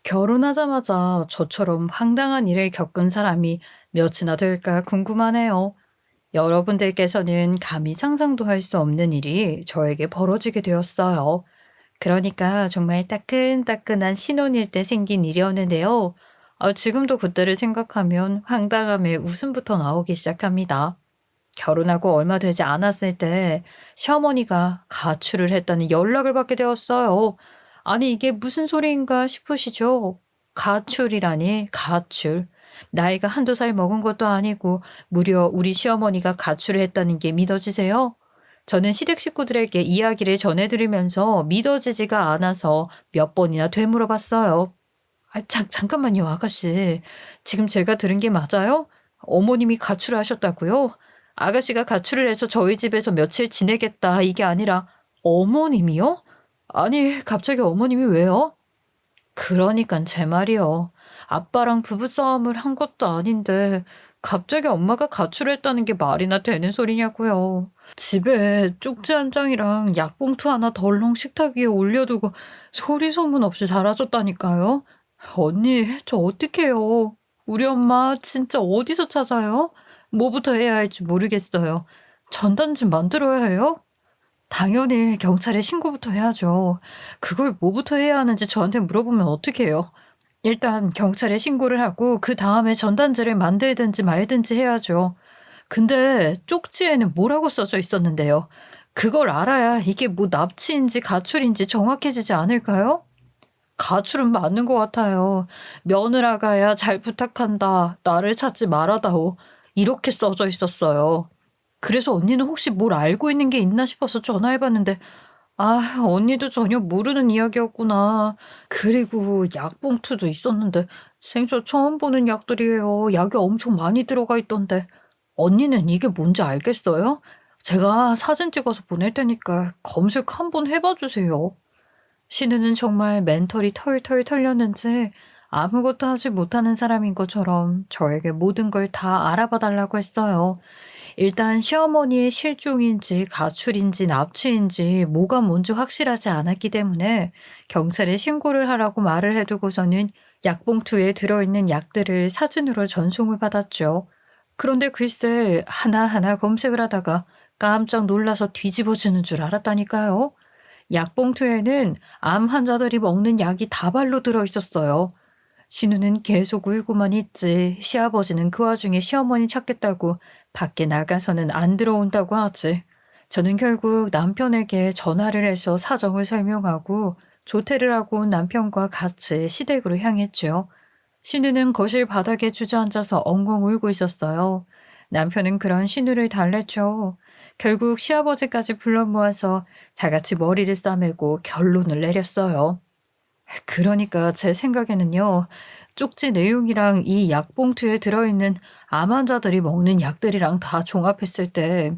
결혼하자마자 저처럼 황당한 일을 겪은 사람이 몇이나 될까 궁금하네요. 여러분들께서는 감히 상상도 할 수 없는 일이 저에게 벌어지게 되었어요. 그러니까 정말 따끈따끈한 신혼일 때 생긴 일이었는데요. 지금도 그때를 생각하면 황당함에 웃음부터 나오기 시작합니다. 결혼하고 얼마 되지 않았을 때 시어머니가 가출을 했다는 연락을 받게 되었어요. 아니, 이게 무슨 소리인가 싶으시죠? 가출이라니, 가출. 나이가 한두 살 먹은 것도 아니고 무려 우리 시어머니가 가출을 했다는 게 믿어지세요? 저는 시댁 식구들에게 이야기를 전해드리면서 믿어지지가 않아서 몇 번이나 되물어봤어요. 잠깐만요, 아가씨. 지금 제가 들은 게 맞아요? 어머님이 가출하셨다고요? 아가씨가 가출을 해서 저희 집에서 며칠 지내겠다 이게 아니라 어머님이요? 아니, 갑자기 어머님이 왜요? 그러니깐 제 말이요. 아빠랑 부부싸움을 한 것도 아닌데 갑자기 엄마가 가출했다는 게 말이나 되는 소리냐고요. 집에 쪽지 한 장이랑 약봉투 하나 덜렁 식탁 위에 올려두고 소리 소문 없이 사라졌다니까요. 언니, 저 어떡해요. 우리 엄마 진짜 어디서 찾아요? 뭐부터 해야 할지 모르겠어요. 전단지 만들어야 해요? 당연히 경찰에 신고부터 해야죠. 그걸 뭐부터 해야 하는지 저한테 물어보면 어떡해요. 일단 경찰에 신고를 하고 그 다음에 전단지를 만들든지 말든지 해야죠. 근데 쪽지에는 뭐라고 써져 있었는데요. 그걸 알아야 이게 뭐 납치인지 가출인지 정확해지지 않을까요? 가출은 맞는 것 같아요. 며느라가야 잘 부탁한다. 나를 찾지 말아다오. 이렇게 써져 있었어요. 그래서 언니는 혹시 뭘 알고 있는 게 있나 싶어서 전화해봤는데, 언니도 전혀 모르는 이야기였구나. 그리고 약봉투도 있었는데, 생전 처음 보는 약들이에요. 약이 엄청 많이 들어가 있던데. 언니는 이게 뭔지 알겠어요? 제가 사진 찍어서 보낼 테니까 검색 한번 해봐 주세요. 신우는 정말 멘털이 털털 털렸는지 아무것도 하지 못하는 사람인 것처럼 저에게 모든 걸 다 알아봐 달라고 했어요. 일단 시어머니의 실종인지 가출인지 납치인지 뭐가 뭔지 확실하지 않았기 때문에 경찰에 신고를 하라고 말을 해두고서는 약봉투에 들어있는 약들을 사진으로 전송을 받았죠. 그런데 글쎄 하나하나 검색을 하다가 깜짝 놀라서 뒤집어지는 줄 알았다니까요. 약봉투에는 암 환자들이 먹는 약이 다발로 들어있었어요. 신우는 계속 울고만 있지. 시아버지는 그 와중에 시어머니 찾겠다고 밖에 나가서는 안 들어온다고 하지. 저는 결국 남편에게 전화를 해서 사정을 설명하고 조퇴를 하고 남편과 같이 시댁으로 향했죠. 신우는 거실 바닥에 주저앉아서 엉엉 울고 있었어요. 남편은 그런 신우를 달랬죠. 결국 시아버지까지 불러 모아서 다 같이 머리를 싸매고 결론을 내렸어요. 그러니까 제 생각에는요, 쪽지 내용이랑 이 약봉투에 들어있는 암 환자들이 먹는 약들이랑 다 종합했을 때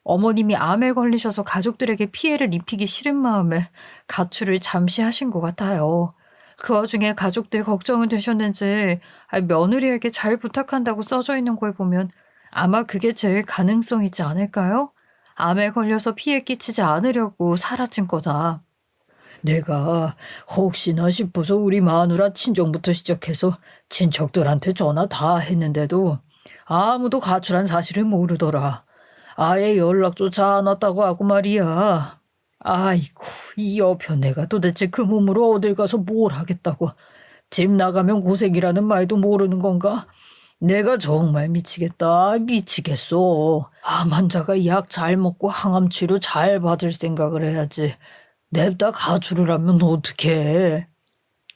어머님이 암에 걸리셔서 가족들에게 피해를 입히기 싫은 마음에 가출을 잠시 하신 것 같아요. 그 와중에 가족들 걱정은 되셨는지 며느리에게 잘 부탁한다고 써져 있는 걸 보면 아마 그게 제일 가능성이지 않을까요? 암에 걸려서 피해 끼치지 않으려고 사라진 거다. 내가 혹시나 싶어서 우리 마누라 친정부터 시작해서 친척들한테 전화 다 했는데도 아무도 가출한 사실을 모르더라. 아예 연락조차 안 왔다고 하고 말이야. 아이고, 이 여편 내가 도대체 그 몸으로 어딜 가서 뭘 하겠다고. 집 나가면 고생이라는 말도 모르는 건가? 내가 정말 미치겠다. 미치겠어. 암 환자가 약 잘 먹고 항암 치료 잘 받을 생각을 해야지. 냅다 가출을 하면 어떡해.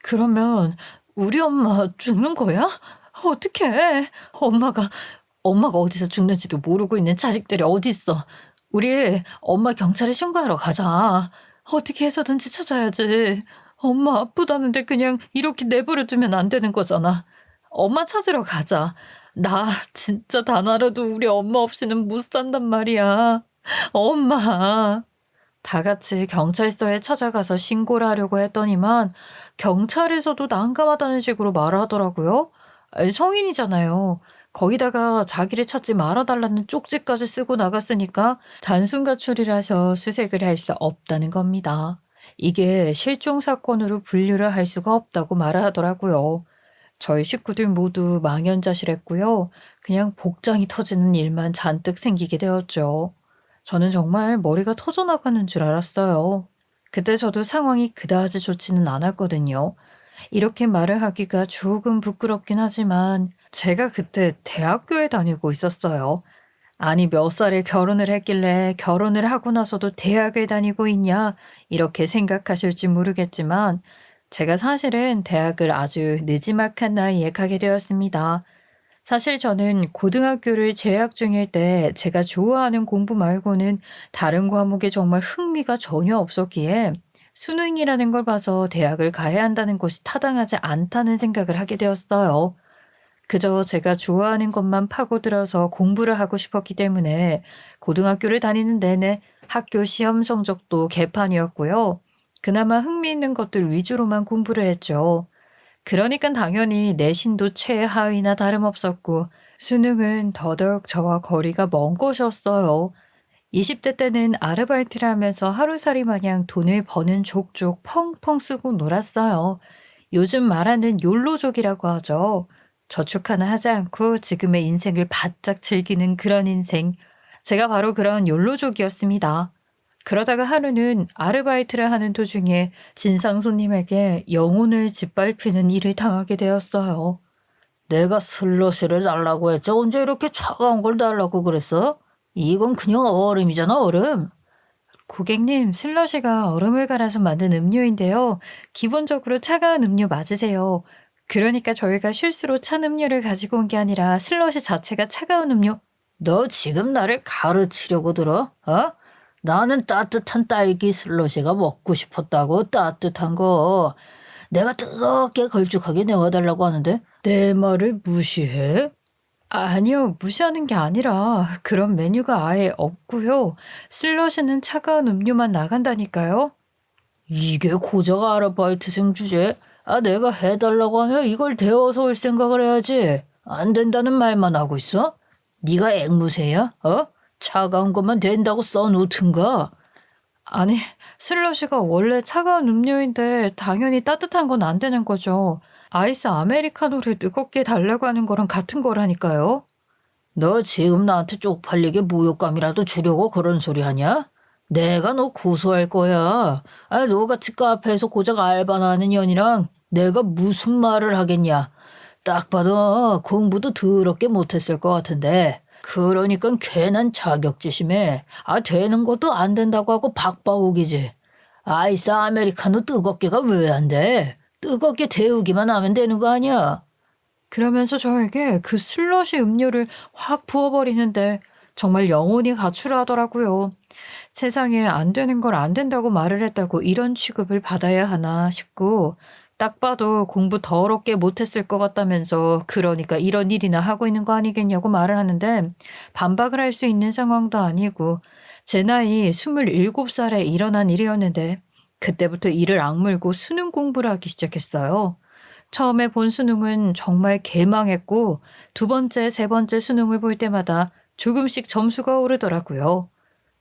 그러면 우리 엄마 죽는 거야? 어떡해. 엄마가 어디서 죽는지도 모르고 있는 자식들이 어딨어. 우리 엄마 경찰에 신고하러 가자. 어떻게 해서든지 찾아야지. 엄마 아프다는데 그냥 이렇게 내버려 두면 안 되는 거잖아. 엄마 찾으러 가자. 나 진짜 단 하루도 우리 엄마 없이는 못 산단 말이야. 엄마. 다 같이 경찰서에 찾아가서 신고를 하려고 했더니만 경찰에서도 난감하다는 식으로 말을 하더라고요. 성인이잖아요. 거기다가 자기를 찾지 말아달라는 쪽지까지 쓰고 나갔으니까 단순 가출이라서 수색을 할 수 없다는 겁니다. 이게 실종 사건으로 분류를 할 수가 없다고 말을 하더라고요. 저희 식구들 모두 망연자실했고요. 그냥 복장이 터지는 일만 잔뜩 생기게 되었죠. 저는 정말 머리가 터져나가는 줄 알았어요. 그때 저도 상황이 그다지 좋지는 않았거든요. 이렇게 말을 하기가 조금 부끄럽긴 하지만 제가 그때 대학교에 다니고 있었어요. 아니, 몇 살에 결혼을 했길래 결혼을 하고 나서도 대학을 다니고 있냐, 이렇게 생각하실지 모르겠지만, 제가 사실은 대학을 아주 느지막한 나이에 가게 되었습니다. 사실 저는 고등학교를 재학 중일 때 제가 좋아하는 공부 말고는 다른 과목에 정말 흥미가 전혀 없었기에 수능이라는 걸 봐서 대학을 가야 한다는 것이 타당하지 않다는 생각을 하게 되었어요. 그저 제가 좋아하는 것만 파고들어서 공부를 하고 싶었기 때문에 고등학교를 다니는 내내 학교 시험 성적도 개판이었고요. 그나마 흥미있는 것들 위주로만 공부를 했죠. 그러니까 당연히 내신도 최하위나 다름없었고 수능은 더더욱 저와 거리가 먼 것이었어요. 20대 때는 아르바이트를 하면서 하루살이 마냥 돈을 버는 족족 펑펑 쓰고 놀았어요. 요즘 말하는 욜로족이라고 하죠. 저축 하나 하지 않고 지금의 인생을 바짝 즐기는 그런 인생. 제가 바로 그런 욜로족이었습니다. 그러다가 하루는 아르바이트를 하는 도중에 진상 손님에게 영혼을 짓밟히는 일을 당하게 되었어요. 내가 슬러시를 달라고 했지 언제 이렇게 차가운 걸 달라고 그랬어? 이건 그냥 얼음이잖아, 얼음. 고객님, 슬러시가 얼음을 갈아서 만든 음료인데요. 기본적으로 차가운 음료 맞으세요. 그러니까 저희가 실수로 찬 음료를 가지고 온 게 아니라 슬러시 자체가 차가운 음료. 너 지금 나를 가르치려고 들어? 어? 나는 따뜻한 딸기 슬러시가 먹고 싶었다고, 따뜻한 거. 내가 뜨겁게 걸쭉하게 내어달라고 하는데 내 말을 무시해? 아니요, 무시하는 게 아니라 그런 메뉴가 아예 없고요. 슬러시는 차가운 음료만 나간다니까요. 이게 고작 아르바이트생 주제? 아, 내가 해달라고 하면 이걸 데워서 올 생각을 해야지. 안 된다는 말만 하고 있어? 네가 앵무새야? 어? 차가운 것만 된다고 써놓든가. 아니, 슬러시가 원래 차가운 음료인데 당연히 따뜻한 건 안 되는 거죠. 아이스 아메리카노를 뜨겁게 달라고 하는 거랑 같은 거라니까요. 너 지금 나한테 쪽팔리게 모욕감이라도 주려고 그런 소리 하냐? 내가 너 고소할 거야. 아, 너같이 카페에서 고작 알바나 하는 년이랑 내가 무슨 말을 하겠냐. 딱 봐도 공부도 더럽게 못했을 것 같은데. 그러니까 괜한 자격지심에 되는 것도 안 된다고 하고 박바오기지. 아이스 아메리카노 뜨겁게가 왜 안 돼? 뜨겁게 데우기만 하면 되는 거 아니야? 그러면서 저에게 그 슬러시 음료를 확 부어버리는데 정말 영혼이 가출하더라고요. 세상에 안 되는 걸 안 된다고 말을 했다고 이런 취급을 받아야 하나 싶고 딱 봐도 공부 더럽게 못했을 것 같다면서 그러니까 이런 일이나 하고 있는 거 아니겠냐고 말을 하는데 반박을 할 수 있는 상황도 아니고 제 나이 27살에 일어난 일이었는데 그때부터 이를 악물고 수능 공부를 하기 시작했어요. 처음에 본 수능은 정말 개망했고 두 번째, 세 번째 수능을 볼 때마다 조금씩 점수가 오르더라고요.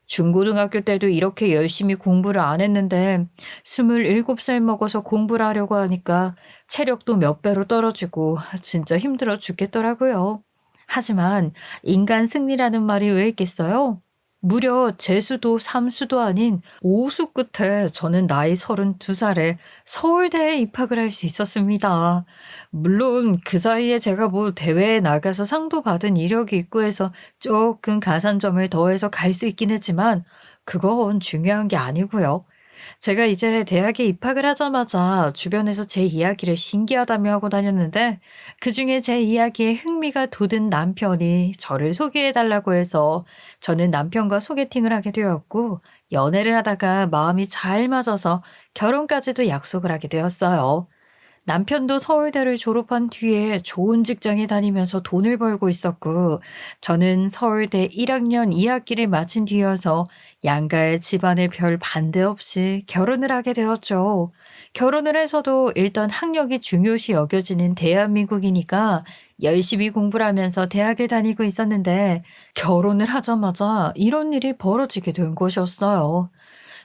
중고등학교 때도 이렇게 열심히 공부를 안 했는데 27살 먹어서 공부를 하려고 하니까 체력도 몇 배로 떨어지고 진짜 힘들어 죽겠더라고요. 하지만 인간 승리라는 말이 왜 있겠어요? 무려 재수도 삼수도 아닌 오수 끝에 저는 나이 32살에 서울대에 입학을 할 수 있었습니다. 물론 그 사이에 제가 뭐 대회에 나가서 상도 받은 이력이 있고 해서 조금 가산점을 더해서 갈 수 있긴 했지만 그건 중요한 게 아니고요. 제가 이제 대학에 입학을 하자마자 주변에서 제 이야기를 신기하다며 하고 다녔는데 그중에 제 이야기에 흥미가 돋은 남편이 저를 소개해달라고 해서 저는 남편과 소개팅을 하게 되었고 연애를 하다가 마음이 잘 맞아서 결혼까지도 약속을 하게 되었어요. 남편도 서울대를 졸업한 뒤에 좋은 직장에 다니면서 돈을 벌고 있었고, 저는 서울대 1학년 2학기를 마친 뒤여서 양가의 집안의 별 반대 없이 결혼을 하게 되었죠. 결혼을 해서도 일단 학력이 중요시 여겨지는 대한민국이니까 열심히 공부를 하면서 대학을 다니고 있었는데, 결혼을 하자마자 이런 일이 벌어지게 된 것이었어요.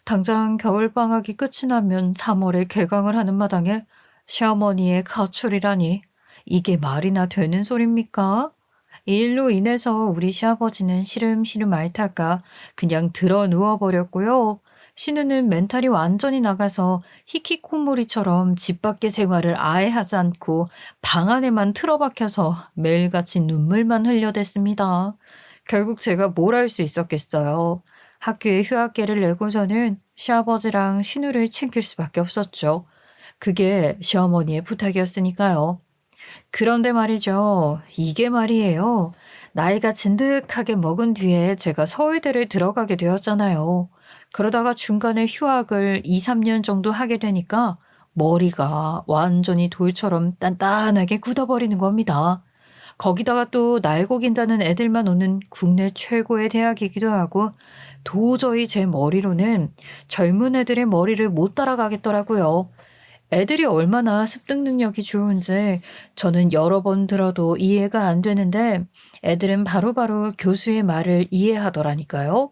당장 겨울방학이 끝이 나면 3월에 개강을 하는 마당에 시어머니의 가출이라니 이게 말이나 되는 소립니까? 이 일로 인해서 우리 시아버지는 시름시름 앓다가 그냥 들어 누워버렸고요. 신우는 멘탈이 완전히 나가서 히키코모리처럼 집 밖의 생활을 아예 하지 않고 방 안에만 틀어박혀서 매일같이 눈물만 흘려댔습니다. 결국 제가 뭘 할 수 있었겠어요. 학교에 휴학계를 내고서는 시아버지랑 신우를 챙길 수밖에 없었죠. 그게 시어머니의 부탁이었으니까요. 그런데 말이죠. 이게 말이에요. 나이가 진득하게 먹은 뒤에 제가 서울대를 들어가게 되었잖아요. 그러다가 중간에 휴학을 2, 3년 정도 하게 되니까 머리가 완전히 돌처럼 단단하게 굳어버리는 겁니다. 거기다가 또 날고 긴다는 애들만 오는 국내 최고의 대학이기도 하고 도저히 제 머리로는 젊은 애들의 머리를 못 따라가겠더라고요. 애들이 얼마나 습득 능력이 좋은지 저는 여러 번 들어도 이해가 안 되는데 애들은 바로바로 교수의 말을 이해하더라니까요.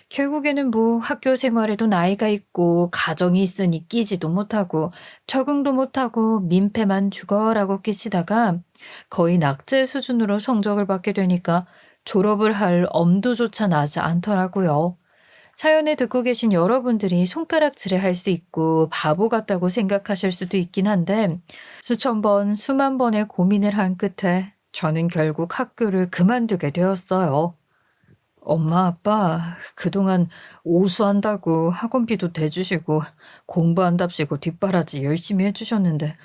결국에는 뭐 학교 생활에도 나이가 있고 가정이 있으니 끼지도 못하고 적응도 못하고 민폐만 죽어라고 끼치다가 거의 낙제 수준으로 성적을 받게 되니까 졸업을 할 엄두조차 나지 않더라고요. 사연을 듣고 계신 여러분들이 손가락질을 할 수 있고 바보 같다고 생각하실 수도 있긴 한데 수천 번, 수만 번의 고민을 한 끝에 저는 결국 학교를 그만두게 되었어요. 엄마, 아빠 그동안 오수한다고 학원비도 대주시고 공부한답시고 뒷바라지 열심히 해주셨는데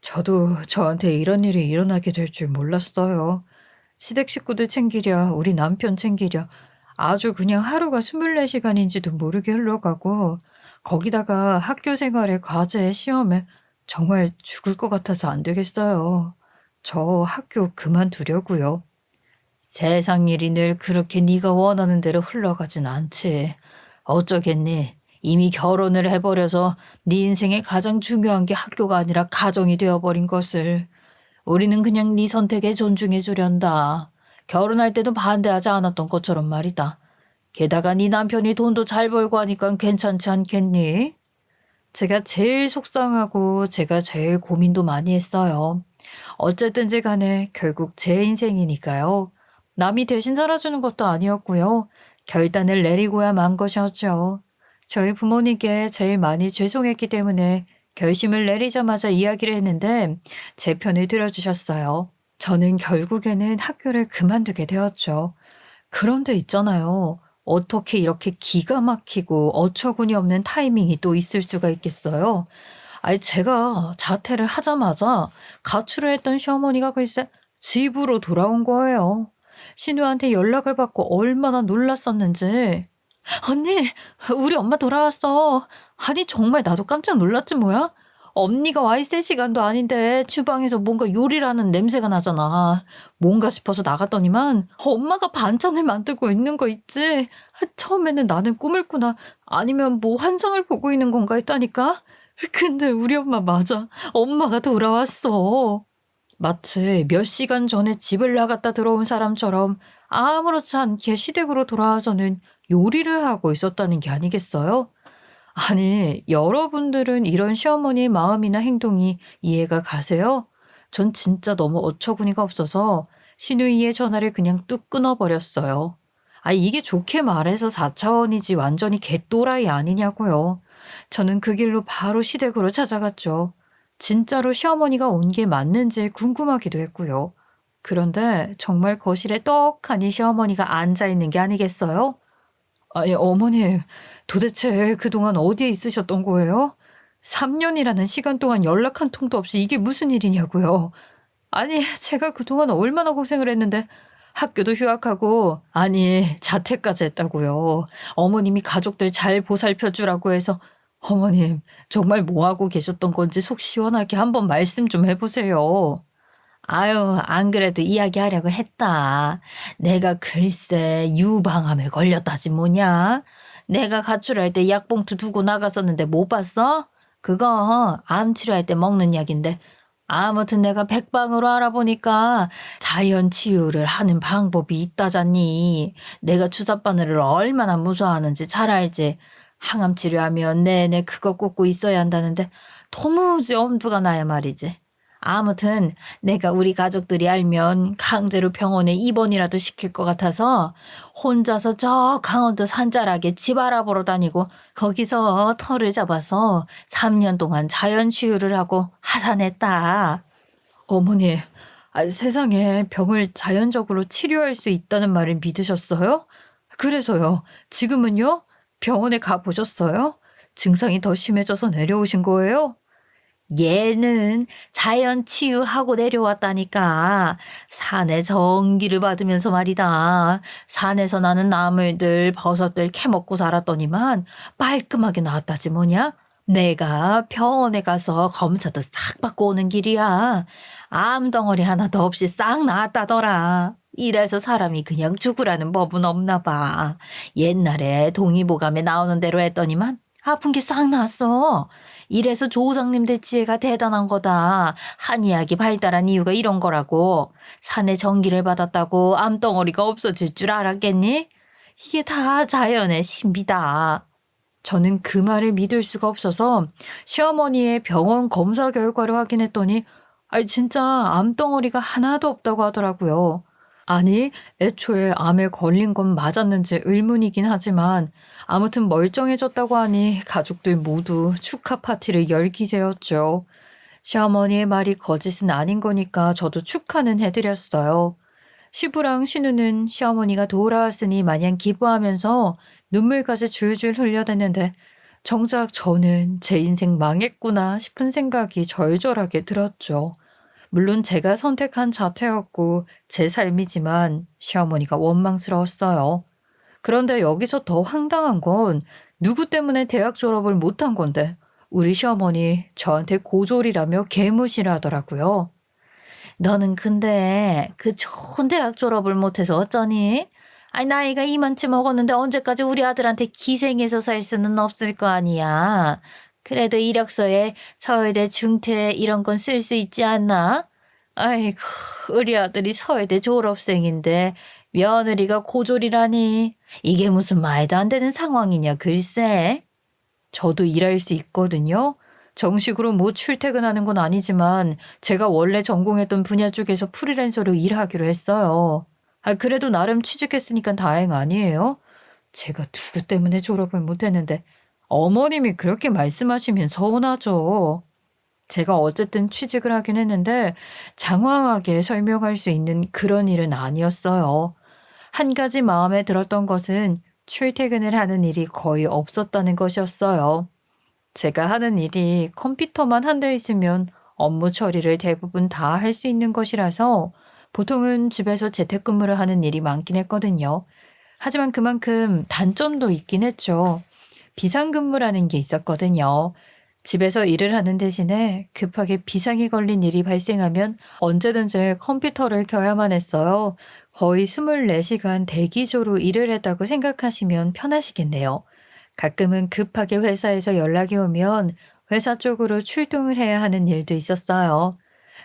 저도 저한테 이런 일이 일어나게 될 줄 몰랐어요. 시댁 식구들 챙기랴 우리 남편 챙기랴 아주 그냥 하루가 24시간인지도 모르게 흘러가고 거기다가 학교 생활에 과제에 시험에 정말 죽을 것 같아서 안 되겠어요. 저 학교 그만두려고요. 세상 일이 늘 그렇게 네가 원하는 대로 흘러가진 않지. 어쩌겠니? 이미 결혼을 해버려서 네 인생의 가장 중요한 게 학교가 아니라 가정이 되어버린 것을. 우리는 그냥 네 선택에 존중해 주련다. 결혼할 때도 반대하지 않았던 것처럼 말이다. 게다가 네 남편이 돈도 잘 벌고 하니까 괜찮지 않겠니? 제가 제일 속상하고 제가 제일 고민도 많이 했어요. 어쨌든지 간에 결국 제 인생이니까요. 남이 대신 살아주는 것도 아니었고요. 결단을 내리고야 만 것이었죠. 저희 부모님께 제일 많이 죄송했기 때문에 결심을 내리자마자 이야기를 했는데 제 편을 들어주셨어요. 저는 결국에는 학교를 그만두게 되었죠. 그런데 있잖아요. 어떻게 이렇게 기가 막히고 어처구니 없는 타이밍이 또 있을 수가 있겠어요? 아니, 제가 자퇴를 하자마자 가출을 했던 시어머니가 글쎄 집으로 돌아온 거예요. 신우한테 연락을 받고 얼마나 놀랐었는지. 언니, 우리 엄마 돌아왔어. 아니, 정말 나도 깜짝 놀랐지 뭐야? 언니가 와 있을 시간도 아닌데 주방에서 뭔가 요리를 하는 냄새가 나잖아. 뭔가 싶어서 나갔더니만 엄마가 반찬을 만들고 있는 거 있지. 처음에는 나는 꿈을 꾸나 아니면 뭐 환상을 보고 있는 건가 했다니까. 근데 우리 엄마 맞아. 엄마가 돌아왔어. 마치 몇 시간 전에 집을 나갔다 들어온 사람처럼 아무렇지 않게 시댁으로 돌아와서는 요리를 하고 있었다는 게 아니겠어요? 아니, 여러분들은 이런 시어머니의 마음이나 행동이 이해가 가세요? 전 진짜 너무 어처구니가 없어서 시누이의 전화를 그냥 뚝 끊어버렸어요. 아, 이게 좋게 말해서 4차원이지 완전히 개또라이 아니냐고요. 저는 그 길로 바로 시댁으로 찾아갔죠. 진짜로 시어머니가 온 게 맞는지 궁금하기도 했고요. 그런데 정말 거실에 떡하니 시어머니가 앉아있는 게 아니겠어요? 아니, 어머님, 도대체 그동안 어디에 있으셨던 거예요? 3년이라는 시간 동안 연락 한 통도 없이 이게 무슨 일이냐고요. 아니, 제가 그동안 얼마나 고생을 했는데 학교도 휴학하고, 아니, 자퇴까지 했다고요. 어머님이 가족들 잘 보살펴 주라고 해서 어머님, 정말 뭐하고 계셨던 건지 속 시원하게 한번 말씀 좀 해보세요. 아유, 안 그래도 이야기하려고 했다. 내가 글쎄 유방암에 걸렸다지 뭐냐? 내가 가출할 때 약봉투 두고 나갔었는데 못 봤어? 그거 암 치료할 때 먹는 약인데 아무튼 내가 백방으로 알아보니까 자연 치유를 하는 방법이 있다잖니. 내가 주사 바늘을 얼마나 무서워하는지 잘 알지. 항암 치료하면 내내 그거 꽂고 있어야 한다는데 도무지 엄두가 나야 말이지. 아무튼 내가 우리 가족들이 알면 강제로 병원에 입원이라도 시킬 것 같아서 혼자서 저 강원도 산자락에 집 알아보러 다니고 거기서 터를 잡아서 3년 동안 자연 치유를 하고 하산했다. 어머니, 세상에 병을 자연적으로 치료할 수 있다는 말을 믿으셨어요? 그래서요. 지금은요? 병원에 가보셨어요? 증상이 더 심해져서 내려오신 거예요? 얘는 자연 치유하고 내려왔다니까. 산에 전기를 받으면서 말이다. 산에서 나는 나물들, 버섯들 캐먹고 살았더니만 말끔하게 나왔다지 뭐냐? 내가 병원에 가서 검사도 싹 받고 오는 길이야. 암덩어리 하나도 없이 싹 나았다더라. 이래서 사람이 그냥 죽으라는 법은 없나 봐. 옛날에 동의보감에 나오는 대로 했더니만 아픈 게 싹 나았어. 이래서 조상님들 지혜가 대단한 거다. 한의학이 발달한 이유가 이런 거라고. 산에 전기를 받았다고 암덩어리가 없어질 줄 알았겠니? 이게 다 자연의 신비다. 저는 그 말을 믿을 수가 없어서 시어머니의 병원 검사 결과를 확인했더니 진짜 암덩어리가 하나도 없다고 하더라고요. 아니, 애초에 암에 걸린 건 맞았는지 의문이긴 하지만 아무튼 멀쩡해졌다고 하니 가족들 모두 축하 파티를 열 기세였죠. 시어머니의 말이 거짓은 아닌 거니까 저도 축하는 해드렸어요. 시부랑 신우는 시어머니가 돌아왔으니 마냥 기뻐하면서 눈물까지 줄줄 흘려댔는데 정작 저는 제 인생 망했구나 싶은 생각이 절절하게 들었죠. 물론 제가 선택한 자퇴였고 제 삶이지만 시어머니가 원망스러웠어요. 그런데 여기서 더 황당한 건 누구 때문에 대학 졸업을 못한 건데 우리 시어머니 저한테 고졸이라며 개무시를 하더라고요. 너는 근데 그 좋은 대학 졸업을 못해서 어쩌니? 나이가 이만치 먹었는데 언제까지 우리 아들한테 기생해서 살 수는 없을 거 아니야. 그래도 이력서에 서울대 중퇴 이런 건 쓸 수 있지 않나? 아이고, 우리 아들이 서울대 졸업생인데 며느리가 고졸이라니. 이게 무슨 말도 안 되는 상황이냐 글쎄. 저도 일할 수 있거든요. 정식으로 뭐 출퇴근하는 건 아니지만 제가 원래 전공했던 분야 쪽에서 프리랜서로 일하기로 했어요. 그래도 나름 취직했으니까 다행 아니에요? 제가 누구 때문에 졸업을 못했는데 어머님이 그렇게 말씀하시면 서운하죠. 제가 어쨌든 취직을 하긴 했는데 장황하게 설명할 수 있는 그런 일은 아니었어요. 한 가지 마음에 들었던 것은 출퇴근을 하는 일이 거의 없었다는 것이었어요. 제가 하는 일이 컴퓨터만 한 대 있으면 업무 처리를 대부분 다 할 수 있는 것이라서 보통은 집에서 재택근무를 하는 일이 많긴 했거든요. 하지만 그만큼 단점도 있긴 했죠. 비상근무라는 게 있었거든요. 집에서 일을 하는 대신에 급하게 비상이 걸린 일이 발생하면 언제든지 컴퓨터를 켜야만 했어요. 거의 24시간 대기조로 일을 했다고 생각하시면 편하시겠네요. 가끔은 급하게 회사에서 연락이 오면 회사 쪽으로 출동을 해야 하는 일도 있었어요.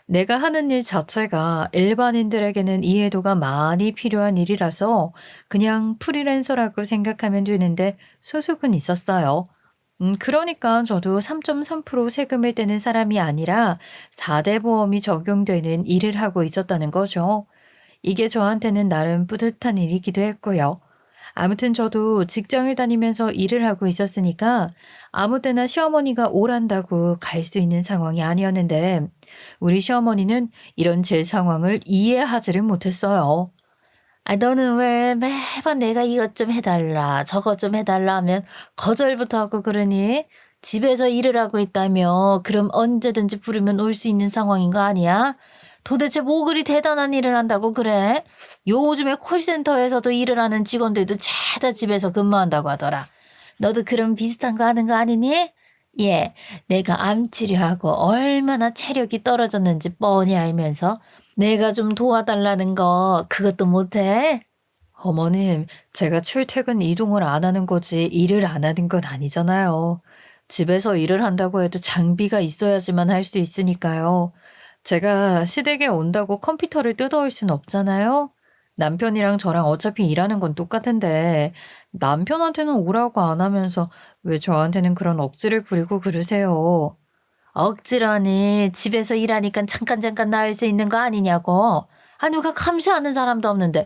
내가 하는 일 자체가 일반인들에게는 이해도가 많이 필요한 일이라서 그냥 프리랜서라고 생각하면 되는데 소속은 있었어요. 그러니까 저도 3.3% 세금을 떼는 사람이 아니라 4대 보험이 적용되는 일을 하고 있었다는 거죠. 이게 저한테는 나름 뿌듯한 일이기도 했고요. 아무튼 저도 직장을 다니면서 일을 하고 있었으니까 아무 때나 시어머니가 오란다고 갈 수 있는 상황이 아니었는데 우리 시어머니는 이런 제 상황을 이해하지를 못했어요. 너는 왜 매번 내가 이것 좀 해달라, 저것 좀 해달라 하면 거절부터 하고 그러니? 집에서 일을 하고 있다며 그럼 언제든지 부르면 올 수 있는 상황인 거 아니야? 도대체 뭐 그리 대단한 일을 한다고 그래? 요즘에 콜센터에서도 일을 하는 직원들도 죄다 집에서 근무한다고 하더라. 너도 그런 비슷한 거 하는 거 아니니? 예, 내가 암 치료하고 얼마나 체력이 떨어졌는지 뻔히 알면서 내가 좀 도와달라는 거 그것도 못해? 어머님, 제가 출퇴근 이동을 안 하는 거지 일을 안 하는 건 아니잖아요. 집에서 일을 한다고 해도 장비가 있어야지만 할 수 있으니까요. 제가 시댁에 온다고 컴퓨터를 뜯어올 순 없잖아요. 남편이랑 저랑 어차피 일하는 건 똑같은데 남편한테는 오라고 안 하면서 왜 저한테는 그런 억지를 부리고 그러세요? 억지라니 집에서 일하니까 잠깐 나을 수 있는 거 아니냐고. 누가 감시하는 사람도 없는데.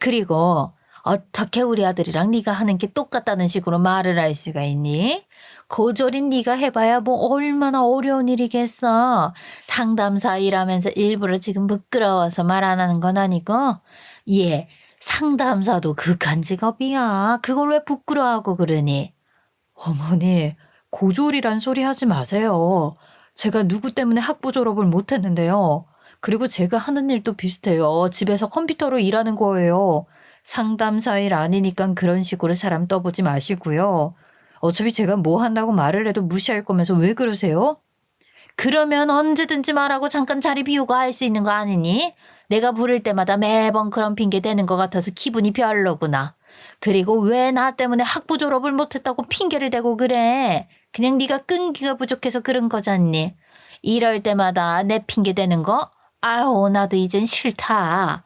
그리고 어떻게 우리 아들이랑 네가 하는 게 똑같다는 식으로 말을 할 수가 있니? 고졸인 네가 해봐야 뭐 얼마나 어려운 일이겠어. 상담사 일하면서 일부러 지금 부끄러워서 말 안 하는 건 아니고. 예, 상담사도 극한 직업이야. 그걸 왜 부끄러워하고 그러니? 어머니, 고졸이란 소리 하지 마세요. 제가 누구 때문에 학부 졸업을 못했는데요. 그리고 제가 하는 일도 비슷해요. 집에서 컴퓨터로 일하는 거예요. 상담사 일 아니니까 그런 식으로 사람 떠보지 마시고요. 어차피 제가 뭐 한다고 말을 해도 무시할 거면서 왜 그러세요? 그러면 언제든지 말하고 잠깐 자리 비우고 할 수 있는 거 아니니? 내가 부를 때마다 매번 그런 핑계 대는 것 같아서 기분이 별로구나. 그리고 왜 나 때문에 학부 졸업을 못했다고 핑계를 대고 그래? 그냥 네가 끈기가 부족해서 그런 거잖니. 이럴 때마다 내 핑계 대는 거? 아유, 나도 이젠 싫다.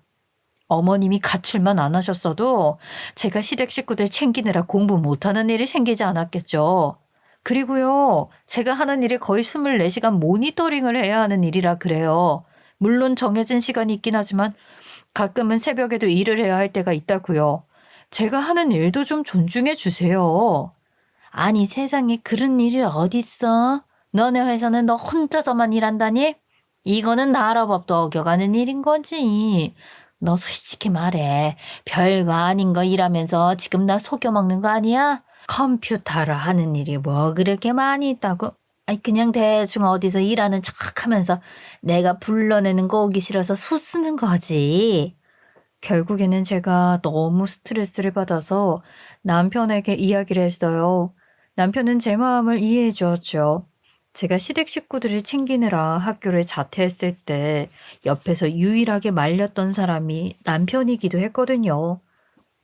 어머님이 가출만 안 하셨어도 제가 시댁 식구들 챙기느라 공부 못하는 일이 생기지 않았겠죠. 그리고요, 제가 하는 일이 거의 24시간 모니터링을 해야 하는 일이라 그래요. 물론 정해진 시간이 있긴 하지만 가끔은 새벽에도 일을 해야 할 때가 있다고요. 제가 하는 일도 좀 존중해 주세요. 아니 세상에 그런 일이 어딨어? 너네 회사는 너 혼자서만 일한다니? 이거는 나라 법도 어겨가는 일인 거지. 너 솔직히 말해. 별거 아닌 거 일하면서 지금 나 속여먹는 거 아니야? 컴퓨터로 하는 일이 뭐 그렇게 많이 있다고? 아니 그냥 대충 어디서 일하는 척하면서 내가 불러내는 거 오기 싫어서 수쓰는 거지. 결국에는 제가 너무 스트레스를 받아서 남편에게 이야기를 했어요. 남편은 제 마음을 이해해 주었죠. 제가 시댁 식구들을 챙기느라 학교를 자퇴했을 때 옆에서 유일하게 말렸던 사람이 남편이기도 했거든요.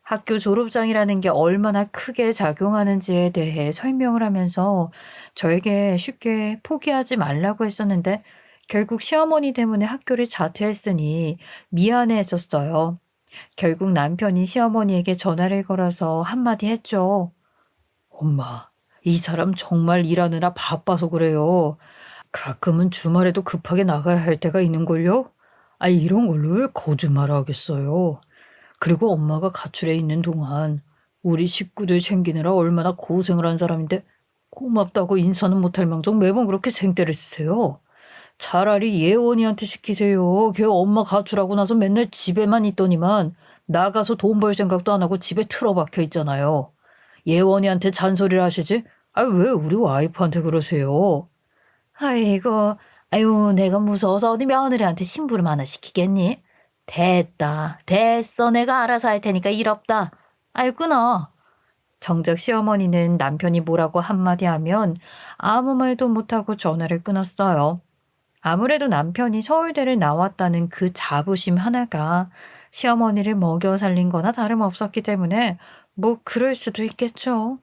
학교 졸업장이라는 게 얼마나 크게 작용하는지에 대해 설명을 하면서 저에게 쉽게 포기하지 말라고 했었는데 결국 시어머니 때문에 학교를 자퇴했으니 미안해 했었어요. 결국 남편이 시어머니에게 전화를 걸어서 한마디 했죠. 엄마, 이 사람 정말 일하느라 바빠서 그래요. 가끔은 주말에도 급하게 나가야 할 때가 있는걸요? 이런 걸로 왜 거짓말을 하겠어요? 그리고 엄마가 가출해 있는 동안 우리 식구들 챙기느라 얼마나 고생을 한 사람인데 고맙다고 인사는 못할 망정 매번 그렇게 생떼를 쓰세요. 차라리 예원이한테 시키세요. 걔 엄마 가출하고 나서 맨날 집에만 있더니만 나가서 돈 벌 생각도 안 하고 집에 틀어박혀 있잖아요. 예원이한테 잔소리를 하시지? 왜 우리 와이프한테 그러세요? 아이고, 아유, 내가 무서워서 어디 며느리한테 심부름 하나 시키겠니? 됐다. 됐어. 내가 알아서 할 테니까 일 없다. 아유, 끊어. 정작 시어머니는 남편이 뭐라고 한마디 하면 아무 말도 못하고 전화를 끊었어요. 아무래도 남편이 서울대를 나왔다는 그 자부심 하나가 시어머니를 먹여 살린 거나 다름없었기 때문에 뭐 그럴 수도 있겠죠.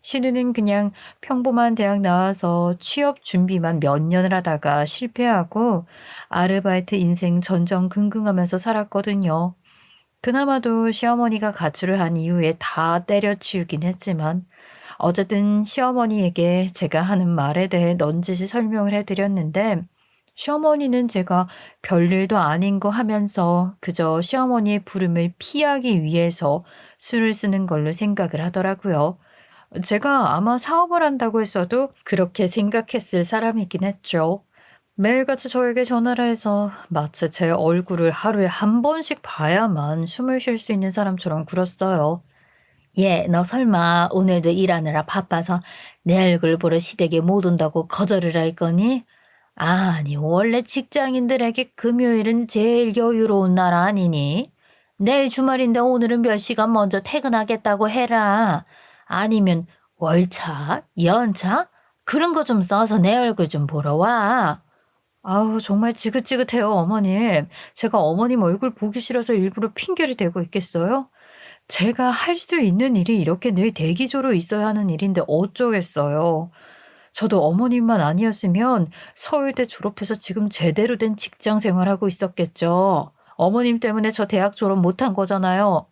신우는 그냥 평범한 대학 나와서 취업 준비만 몇 년을 하다가 실패하고 아르바이트 인생 전전긍긍하면서 살았거든요. 그나마도 시어머니가 가출을 한 이후에 다 때려치우긴 했지만 어쨌든 시어머니에게 제가 하는 말에 대해 넌지시 설명을 해드렸는데 시어머니는 제가 별일도 아닌 거 하면서 그저 시어머니의 부름을 피하기 위해서 술을 쓰는 걸로 생각을 하더라고요. 제가 아마 사업을 한다고 했어도 그렇게 생각했을 사람이긴 했죠. 매일같이 저에게 전화를 해서 마치 제 얼굴을 하루에 한 번씩 봐야만 숨을 쉴 수 있는 사람처럼 굴었어요. 얘, 너 설마 오늘도 일하느라 바빠서 내 얼굴 보러 시댁에 못 온다고 거절을 할 거니? 아니, 원래 직장인들에게 금요일은 제일 여유로운 날 아니니? 내일 주말인데 오늘은 몇 시간 먼저 퇴근하겠다고 해라. 아니면 월차, 연차? 그런 거 좀 써서 내 얼굴 좀 보러 와. 아우, 정말 지긋지긋해요, 어머님. 제가 어머님 얼굴 보기 싫어서 일부러 핑계를 대고 있겠어요? 제가 할 수 있는 일이 이렇게 늘 대기조로 있어야 하는 일인데 어쩌겠어요. 저도 어머님만 아니었으면 서울대 졸업해서 지금 제대로 된 직장 생활하고 있었겠죠. 어머님 때문에 저 대학 졸업 못한 거잖아요.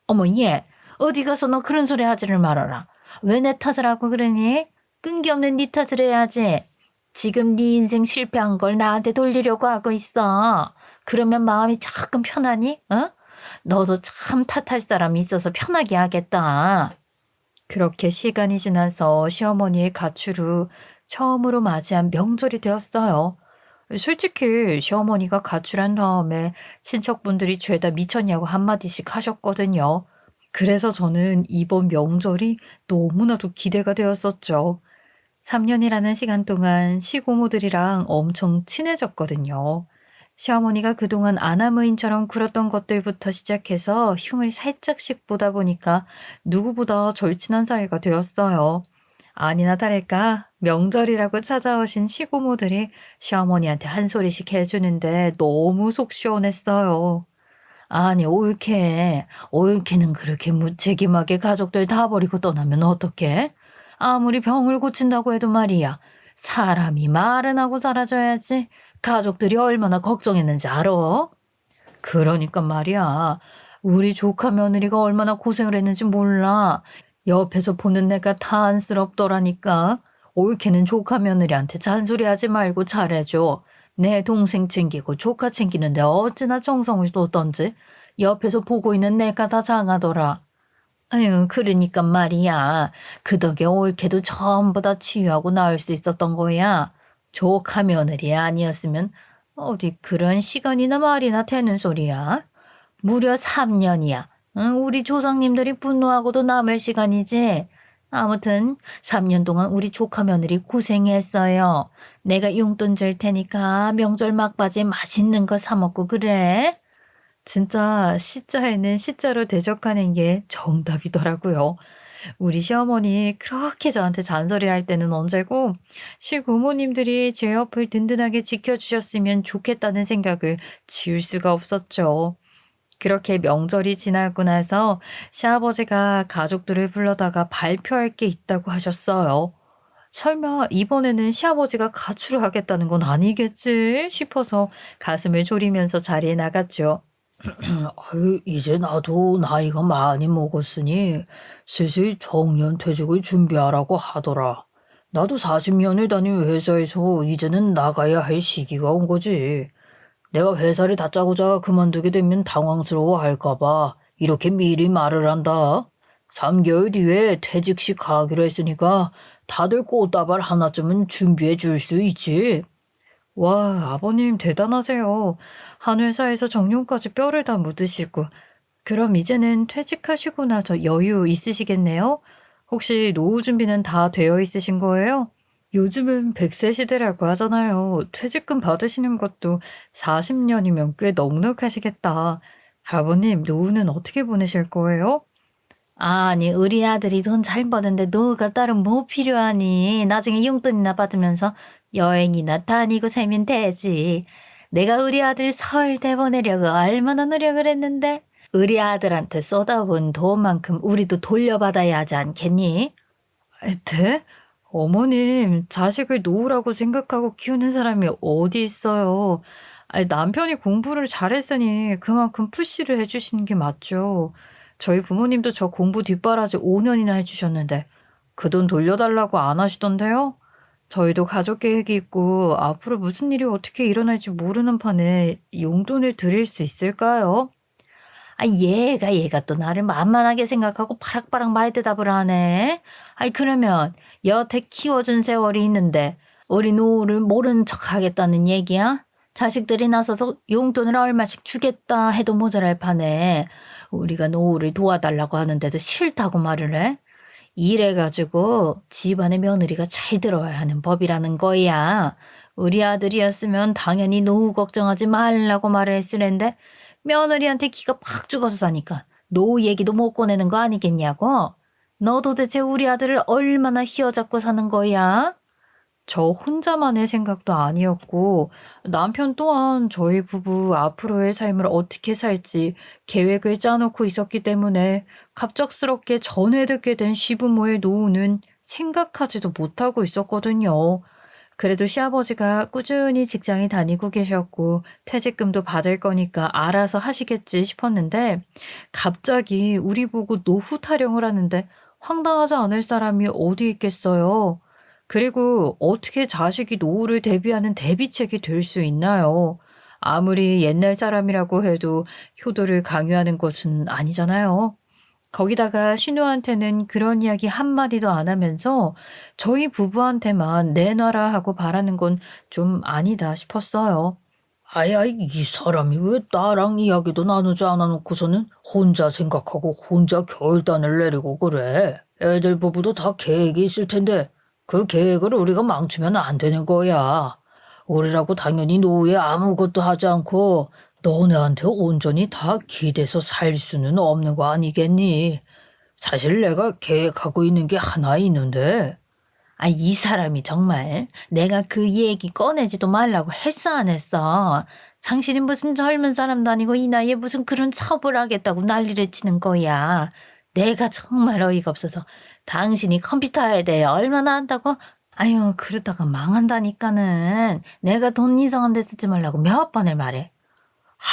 어머, 얘, 어디 가서 너 그런 소리 하지를 말아라. 왜 내 탓을 하고 그러니? 끈기 없는 네 탓을 해야지. 지금 네 인생 실패한 걸 나한테 돌리려고 하고 있어. 그러면 마음이 조금 편하니? 어? 너도 참 탓할 사람이 있어서 편하게 하겠다. 그렇게 시간이 지나서 시어머니의 가출 후 처음으로 맞이한 명절이 되었어요. 솔직히 시어머니가 가출한 다음에 친척분들이 죄다 미쳤냐고 한마디씩 하셨거든요. 그래서 저는 이번 명절이 너무나도 기대가 되었었죠. 3년이라는 시간 동안 시고모들이랑 엄청 친해졌거든요. 시어머니가 그동안 아나무인처럼 굴었던 것들부터 시작해서 흉을 살짝씩 보다 보니까 누구보다 절친한 사이가 되었어요. 아니나 다를까 명절이라고 찾아오신 시고모들이 시어머니한테 한 소리씩 해주는데 너무 속 시원했어요. 아니, 올케는 그렇게 무책임하게 가족들 다 버리고 떠나면 어떡해? 아무리 병을 고친다고 해도 말이야. 사람이 말은 하고 살아줘야지. 가족들이 얼마나 걱정했는지 알아? 그러니까 말이야. 우리 조카 며느리가 얼마나 고생을 했는지 몰라. 옆에서 보는 내가 다 안쓰럽더라니까. 올케는 조카 며느리한테 잔소리하지 말고 잘해줘. 내 동생 챙기고 조카 챙기는데 어찌나 정성을 쏟던지 옆에서 보고 있는 내가 다 장하더라. 아유, 그러니까 말이야. 그 덕에 올케도 전부 다 치유하고 나을 수 있었던 거야. 조카 며느리 아니었으면 어디 그런 시간이나 말이나 되는 소리야. 무려 3년이야. 응, 우리 조상님들이 분노하고도 남을 시간이지. 아무튼 3년 동안 우리 조카 며느리 고생했어요. 내가 용돈 줄 테니까 명절 막바지에 맛있는 거 사 먹고 그래. 진짜 시자에는 시자로 대적하는 게 정답이더라고요. 우리 시어머니 그렇게 저한테 잔소리할 때는 언제고 시부모님들이 제 옆을 든든하게 지켜주셨으면 좋겠다는 생각을 지울 수가 없었죠. 그렇게 명절이 지나고 나서 시아버지가 가족들을 불러다가 발표할 게 있다고 하셨어요. 설마 이번에는 시아버지가 가출을 하겠다는 건 아니겠지 싶어서 가슴을 졸이면서 자리에 나갔죠. 아유, 이제 나도 나이가 많이 먹었으니 슬슬 정년퇴직을 준비하라고 하더라. 나도 40년을 다닌 회사에서 이제는 나가야 할 시기가 온 거지. 내가 회사를 다짜고짜 그만두게 되면 당황스러워 할까봐 이렇게 미리 말을 한다. 3개월 뒤에 퇴직식 가기로 했으니까 다들 꽃다발 하나쯤은 준비해 줄 수 있지. 와, 아버님 대단하세요. 한 회사에서 정년까지 뼈를 다 묻으시고. 그럼 이제는 퇴직하시고 나서 여유 있으시겠네요? 혹시 노후 준비는 다 되어 있으신 거예요? 요즘은 100세 시대라고 하잖아요. 퇴직금 받으시는 것도 40년이면 꽤 넉넉하시겠다. 아버님, 노후는 어떻게 보내실 거예요? 아니, 우리 아들이 돈 잘 버는데 너가 따로 뭐 필요하니? 나중에 용돈이나 받으면서 여행이나 다니고 살면 되지. 내가 우리 아들 서울대 보내려고 얼마나 노력을 했는데 우리 아들한테 쏟아본 돈만큼 우리도 돌려받아야 하지 않겠니? 네? 어머님, 자식을 노후라고 생각하고 키우는 사람이 어디 있어요? 아니, 남편이 공부를 잘했으니 그만큼 푸시를 해주시는 게 맞죠. 저희 부모님도 저 공부 뒷바라지 5년이나 해주셨는데 그 돈 돌려달라고 안 하시던데요? 저희도 가족 계획이 있고 앞으로 무슨 일이 어떻게 일어날지 모르는 판에 용돈을 드릴 수 있을까요? 아, 얘가 또 나를 만만하게 생각하고 바락바락 말대답을 하네. 아이, 그러면 여태 키워준 세월이 있는데 우리 노후를 모른 척 하겠다는 얘기야? 자식들이 나서서 용돈을 얼마씩 주겠다 해도 모자랄 판에 우리가 노후를 도와달라고 하는데도 싫다고 말을 해? 이래가지고 집안의 며느리가 잘 들어야 하는 법이라는 거야. 우리 아들이었으면 당연히 노후 걱정하지 말라고 말을 했으랜데 며느리한테 기가 팍 죽어서 사니까 노후 얘기도 못 꺼내는 거 아니겠냐고? 너 도대체 우리 아들을 얼마나 휘어잡고 사는 거야? 저 혼자만의 생각도 아니었고 남편 또한 저희 부부 앞으로의 삶을 어떻게 살지 계획을 짜놓고 있었기 때문에 갑작스럽게 전해 듣게 된 시부모의 노후는 생각하지도 못하고 있었거든요. 그래도 시아버지가 꾸준히 직장에 다니고 계셨고 퇴직금도 받을 거니까 알아서 하시겠지 싶었는데 갑자기 우리 보고 노후 타령을 하는데 황당하지 않을 사람이 어디 있겠어요. 그리고 어떻게 자식이 노후를 대비하는 대비책이 될 수 있나요? 아무리 옛날 사람이라고 해도 효도를 강요하는 것은 아니잖아요. 거기다가 신우한테는 그런 이야기 한마디도 안 하면서 저희 부부한테만 내놔라 하고 바라는 건 좀 아니다 싶었어요. 아야, 이 사람이 왜 나랑 이야기도 나누지 않아 놓고서는 혼자 생각하고 혼자 결단을 내리고 그래? 애들 부부도 다 계획이 있을 텐데 그 계획을 우리가 망치면 안 되는 거야. 우리라고 당연히 노후에 아무것도 하지 않고 너네한테 온전히 다 기대서 살 수는 없는 거 아니겠니? 사실 내가 계획하고 있는 게 하나 있는데. 아, 이 사람이 정말 내가 그 얘기 꺼내지도 말라고 했어 안 했어? 당신이 무슨 젊은 사람도 아니고 이 나이에 무슨 그런 처벌하겠다고 난리를 치는 거야. 내가 정말 어이가 없어서 당신이 컴퓨터에 대해 얼마나 안다고? 아유, 그러다가 망한다니까는. 내가 돈 이상한 데 쓰지 말라고 몇 번을 말해.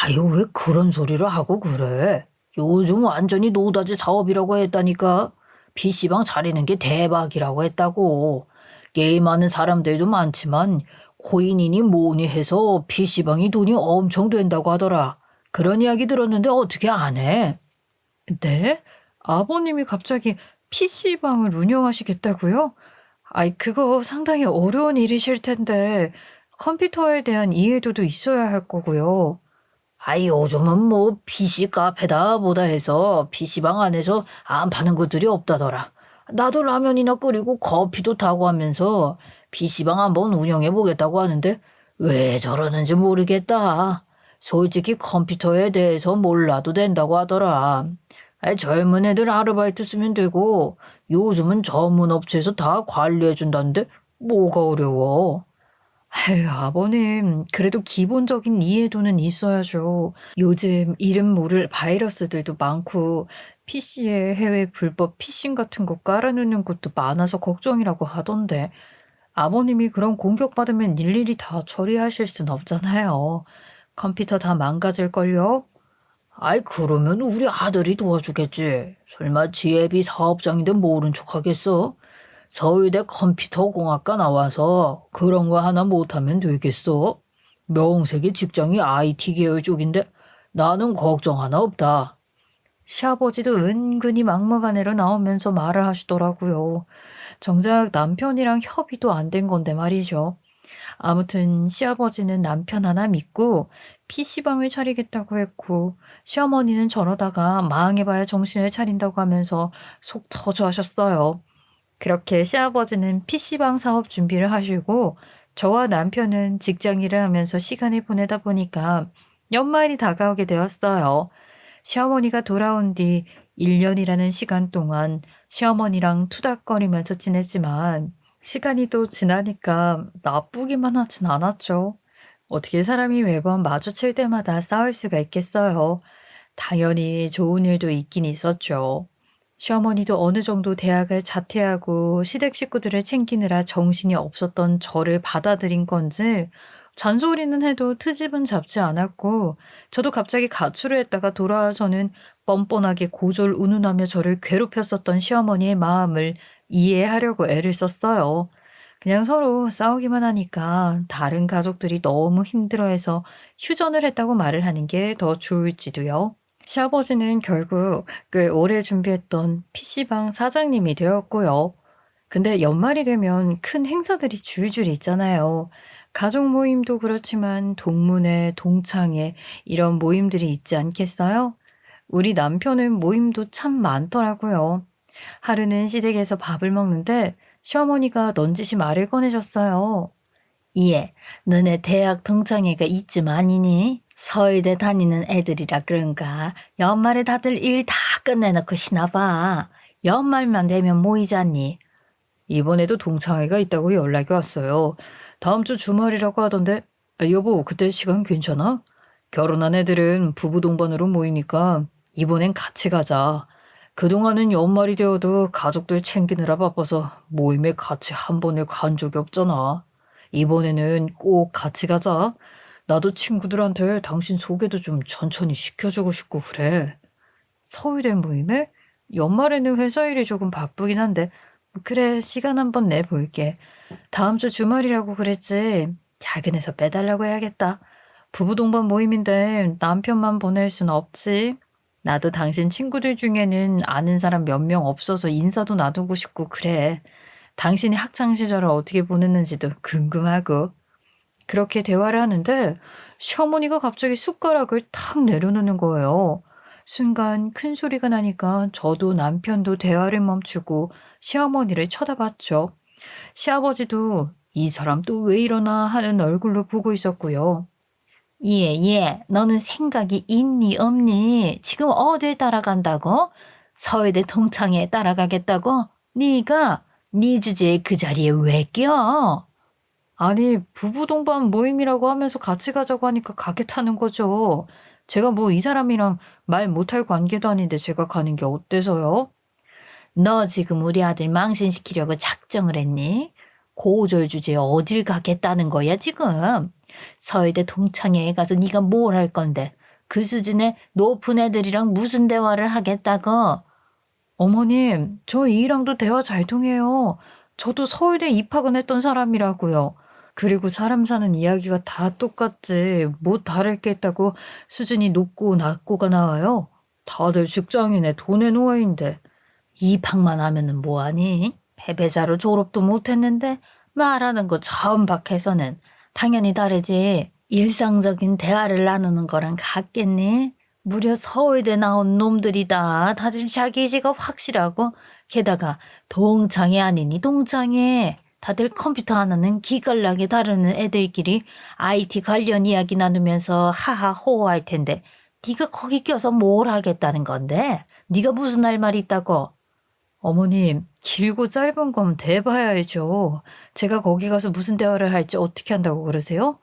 아유, 왜 그런 소리를 하고 그래? 요즘 완전히 노다지 사업이라고 했다니까. PC방 차리는 게 대박이라고 했다고. 게임하는 사람들도 많지만 코인이니 뭐니 해서 PC방이 돈이 엄청 된다고 하더라. 그런 이야기 들었는데 어떻게 안 해? 네? 아버님이 갑자기 PC방을 운영하시겠다고요? 아이, 그거 상당히 어려운 일이실 텐데 컴퓨터에 대한 이해도도 있어야 할 거고요. 아이, 요즘은 뭐 PC 카페다 뭐다 해서 PC방 안에서 안 파는 것들이 없다더라. 나도 라면이나 끓이고 커피도 타고 하면서 PC방 한번 운영해 보겠다고 하는데 왜 저러는지 모르겠다. 솔직히 컴퓨터에 대해서 몰라도 된다고 하더라. 아이, 젊은 애들 아르바이트 쓰면 되고 요즘은 전문 업체에서 다 관리해 준다는데 뭐가 어려워. 아유, 아버님, 그래도 기본적인 이해도는 있어야죠. 요즘 이름 모를 바이러스들도 많고, PC에 해외 불법 피싱 같은 거 깔아놓는 것도 많아서 걱정이라고 하던데, 아버님이 그런 공격받으면 일일이 다 처리하실 순 없잖아요. 컴퓨터 다 망가질걸요? 아이, 그러면 우리 아들이 도와주겠지. 설마 지 애비 사업장인데 모른 척 하겠어? 서울대 컴퓨터공학과 나와서 그런 거 하나 못하면 되겠어? 명색이 직장이 IT 계열 쪽인데 나는 걱정 하나 없다. 시아버지도 은근히 막무가내로 나오면서 말을 하시더라고요. 정작 남편이랑 협의도 안 된 건데 말이죠. 아무튼 시아버지는 남편 하나 믿고 PC방을 차리겠다고 했고 시어머니는 저러다가 망해봐야 정신을 차린다고 하면서 속 터져 하셨어요. 그렇게 시아버지는 PC방 사업 준비를 하시고 저와 남편은 직장 일을 하면서 시간을 보내다 보니까 연말이 다가오게 되었어요. 시어머니가 돌아온 뒤 1년이라는 시간 동안 시어머니랑 투닥거리면서 지냈지만 시간이 또 지나니까 나쁘기만 하진 않았죠. 어떻게 사람이 매번 마주칠 때마다 싸울 수가 있겠어요. 당연히 좋은 일도 있긴 있었죠. 시어머니도 어느 정도 대학을 자퇴하고 시댁 식구들을 챙기느라 정신이 없었던 저를 받아들인 건지 잔소리는 해도 트집은 잡지 않았고 저도 갑자기 가출을 했다가 돌아와서는 뻔뻔하게 고졸 운운하며 저를 괴롭혔었던 시어머니의 마음을 이해하려고 애를 썼어요. 그냥 서로 싸우기만 하니까 다른 가족들이 너무 힘들어해서 휴전을 했다고 말을 하는 게 더 좋을지도요. 시아버지는 결국 꽤 오래 준비했던 PC방 사장님이 되었고요. 근데 연말이 되면 큰 행사들이 줄줄이 있잖아요. 가족 모임도 그렇지만 동문회, 동창회 이런 모임들이 있지 않겠어요? 우리 남편은 모임도 참 많더라고요. 하루는 시댁에서 밥을 먹는데 시어머니가 넌지시 말을 꺼내셨어요. 예, 너네 대학 동창회가 이쯤 아니니? 서울대 다니는 애들이라 그런가 연말에 다들 일 다 끝내놓고 쉬나봐. 연말만 되면 모이잖니. 이번에도 동창회가 있다고 연락이 왔어요. 다음 주 주말이라고 하던데, 여보, 그때 시간 괜찮아? 결혼한 애들은 부부 동반으로 모이니까 이번엔 같이 가자. 그동안은 연말이 되어도 가족들 챙기느라 바빠서 모임에 같이 한 번을 간 적이 없잖아. 이번에는 꼭 같이 가자. 나도 친구들한테 당신 소개도 좀 천천히 시켜주고 싶고 그래. 서울대 모임에? 연말에는 회사 일이 조금 바쁘긴 한데 그래 시간 한번 내볼게. 다음 주 주말이라고 그랬지. 야근해서 빼달라고 해야겠다. 부부 동반 모임인데 남편만 보낼 순 없지. 나도 당신 친구들 중에는 아는 사람 몇 명 없어서 인사도 나누고 싶고 그래. 당신이 학창 시절을 어떻게 보냈는지도 궁금하고. 그렇게 대화를 하는데 시어머니가 갑자기 숟가락을 탁 내려놓는 거예요. 순간 큰 소리가 나니까 저도 남편도 대화를 멈추고 시어머니를 쳐다봤죠. 시아버지도 이 사람 또 왜 이러나 하는 얼굴로 보고 있었고요. 예, 너는 생각이 있니 없니? 지금 어딜 따라간다고? 서울대 동창회 따라가겠다고? 네가 네 주제에 그 자리에 왜 껴? 아니, 부부 동반 모임이라고 하면서 같이 가자고 하니까 가겠다는 거죠. 제가 뭐 이 사람이랑 말 못할 관계도 아닌데 제가 가는 게 어때서요? 너 지금 우리 아들 망신시키려고 작정을 했니? 고졸 주제에 어딜 가겠다는 거야 지금? 서울대 동창회에 가서 네가 뭘 할 건데? 그 수준의 높은 애들이랑 무슨 대화를 하겠다고? 어머님, 저 이랑도 대화 잘 통해요. 저도 서울대 입학은 했던 사람이라고요. 그리고 사람 사는 이야기가 다 똑같지. 뭐 다를 게 있다고 수준이 높고 낮고가 나와요. 다들 직장인의 돈의 노예인데. 입학만 하면은 뭐하니? 패배자로 졸업도 못했는데 말하는 거 처음 박해서는 당연히 다르지. 일상적인 대화를 나누는 거랑 같겠니? 무려 서울대 나온 놈들이다. 다들 자기지가 확실하고 게다가 동창회 아니니 동창회. 다들 컴퓨터 하나는 기깔나게 다루는 애들끼리 IT 관련 이야기 나누면서 하하 호호할 텐데 네가 거기 껴서 뭘 하겠다는 건데? 네가 무슨 할 말 있다고? 어머님, 길고 짧은 건 대봐야죠. 제가 거기 가서 무슨 대화를 할지 어떻게 한다고 그러세요?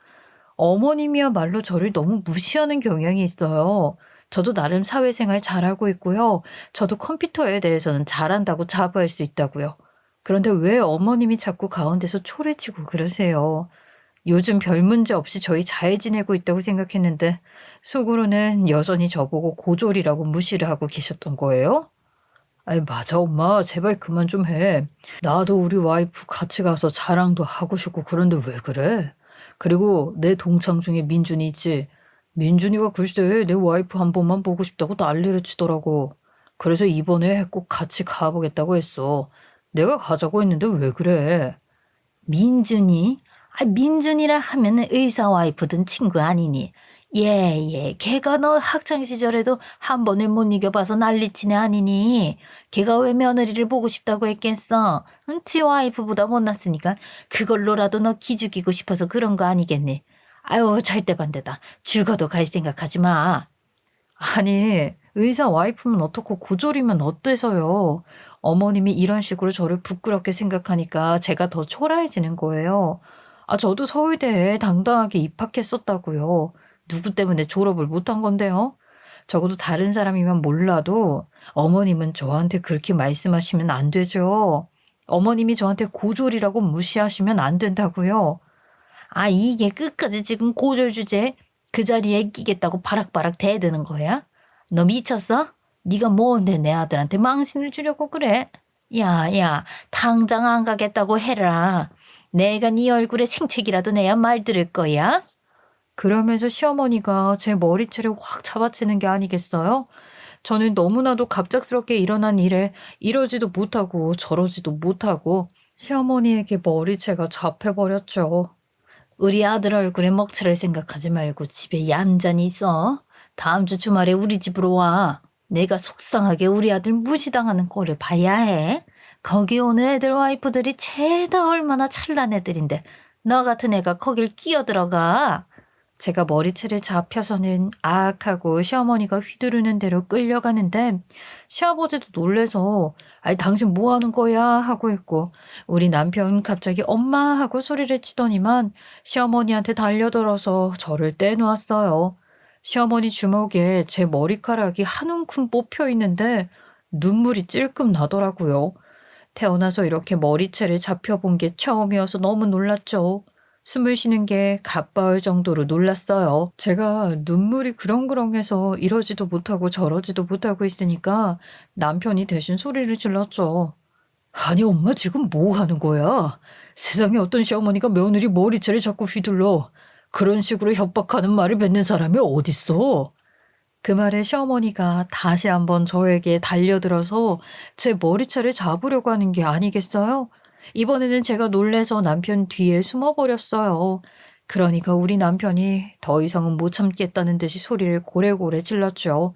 어머님이야말로 저를 너무 무시하는 경향이 있어요. 저도 나름 사회생활 잘하고 있고요. 저도 컴퓨터에 대해서는 잘한다고 자부할 수 있다고요. 그런데 왜 어머님이 자꾸 가운데서 초를 치고 그러세요? 요즘 별 문제 없이 저희 잘 지내고 있다고 생각했는데 속으로는 여전히 저보고 고졸이라고 무시를 하고 계셨던 거예요? 아이, 맞아, 엄마. 제발 그만 좀 해. 나도 우리 와이프 같이 가서 자랑도 하고 싶고 그런데 왜 그래? 그리고 내 동창 중에 민준이 있지. 민준이가 글쎄 내 와이프 한 번만 보고 싶다고 난리를 치더라고. 그래서 이번에 꼭 같이 가보겠다고 했어. 내가 가자고 했는데 왜 그래? 민준이? 민준이라 하면은 의사 와이프든 친구 아니니? 걔가 너 학창 시절에도 한 번을 못 이겨봐서 난리치네 아니니? 걔가 왜 며느리를 보고 싶다고 했겠어? 응? 지 와이프보다 못났으니까 그걸로라도 너 기죽이고 싶어서 그런 거 아니겠니? 아유 절대 반대다. 죽어도 갈 생각하지 마. 아니, 의사 와이프면 어떻고 고졸이면 어때서요? 어머님이 이런 식으로 저를 부끄럽게 생각하니까 제가 더 초라해지는 거예요. 아, 저도 서울대에 당당하게 입학했었다고요. 누구 때문에 졸업을 못한 건데요? 적어도 다른 사람이면 몰라도 어머님은 저한테 그렇게 말씀하시면 안 되죠. 어머님이 저한테 고졸이라고 무시하시면 안 된다고요. 이게 끝까지 지금 고졸 주제 그 자리에 끼겠다고 바락바락 대드는 거야? 너 미쳤어? 네가 뭔데 내 아들한테 망신을 주려고 그래? 야, 당장 안 가겠다고 해라. 내가 네 얼굴에 생채기라도 내야 말 들을 거야? 그러면서 시어머니가 제 머리채를 확 잡아채는 게 아니겠어요? 저는 너무나도 갑작스럽게 일어난 일에 이러지도 못하고 저러지도 못하고 시어머니에게 머리채가 잡혀버렸죠. 우리 아들 얼굴에 먹칠을 생각하지 말고 집에 얌전히 있어. 다음 주 주말에 우리 집으로 와. 내가 속상하게 우리 아들 무시당하는 꼴을 봐야 해. 거기 오는 애들 와이프들이 죄다 얼마나 찬란 애들인데 너 같은 애가 거길 끼어들어가. 제가 머리채를 잡혀서는 아악하고 시어머니가 휘두르는 대로 끌려가는데 시아버지도 놀래서 아이 당신 뭐 하는 거야 하고 있고 우리 남편 갑자기 엄마 하고 소리를 치더니만 시어머니한테 달려들어서 저를 떼놓았어요. 시어머니 주먹에 제 머리카락이 한 움큼 뽑혀 있는데 눈물이 찔끔 나더라고요. 태어나서 이렇게 머리채를 잡혀본 게 처음이어서 너무 놀랐죠. 숨을 쉬는 게 가빠울 정도로 놀랐어요. 제가 눈물이 그렁그렁해서 이러지도 못하고 저러지도 못하고 있으니까 남편이 대신 소리를 질렀죠. 아니 엄마 지금 뭐 하는 거야? 세상에 어떤 시어머니가 며느리 머리채를 자꾸 휘둘러. 그런 식으로 협박하는 말을 뱉는 사람이 어딨어? 그 말에 시어머니가 다시 한번 저에게 달려들어서 제 머리채를 잡으려고 하는 게 아니겠어요? 이번에는 제가 놀래서 남편 뒤에 숨어버렸어요. 그러니까 우리 남편이 더 이상은 못 참겠다는 듯이 소리를 고래고래 질렀죠.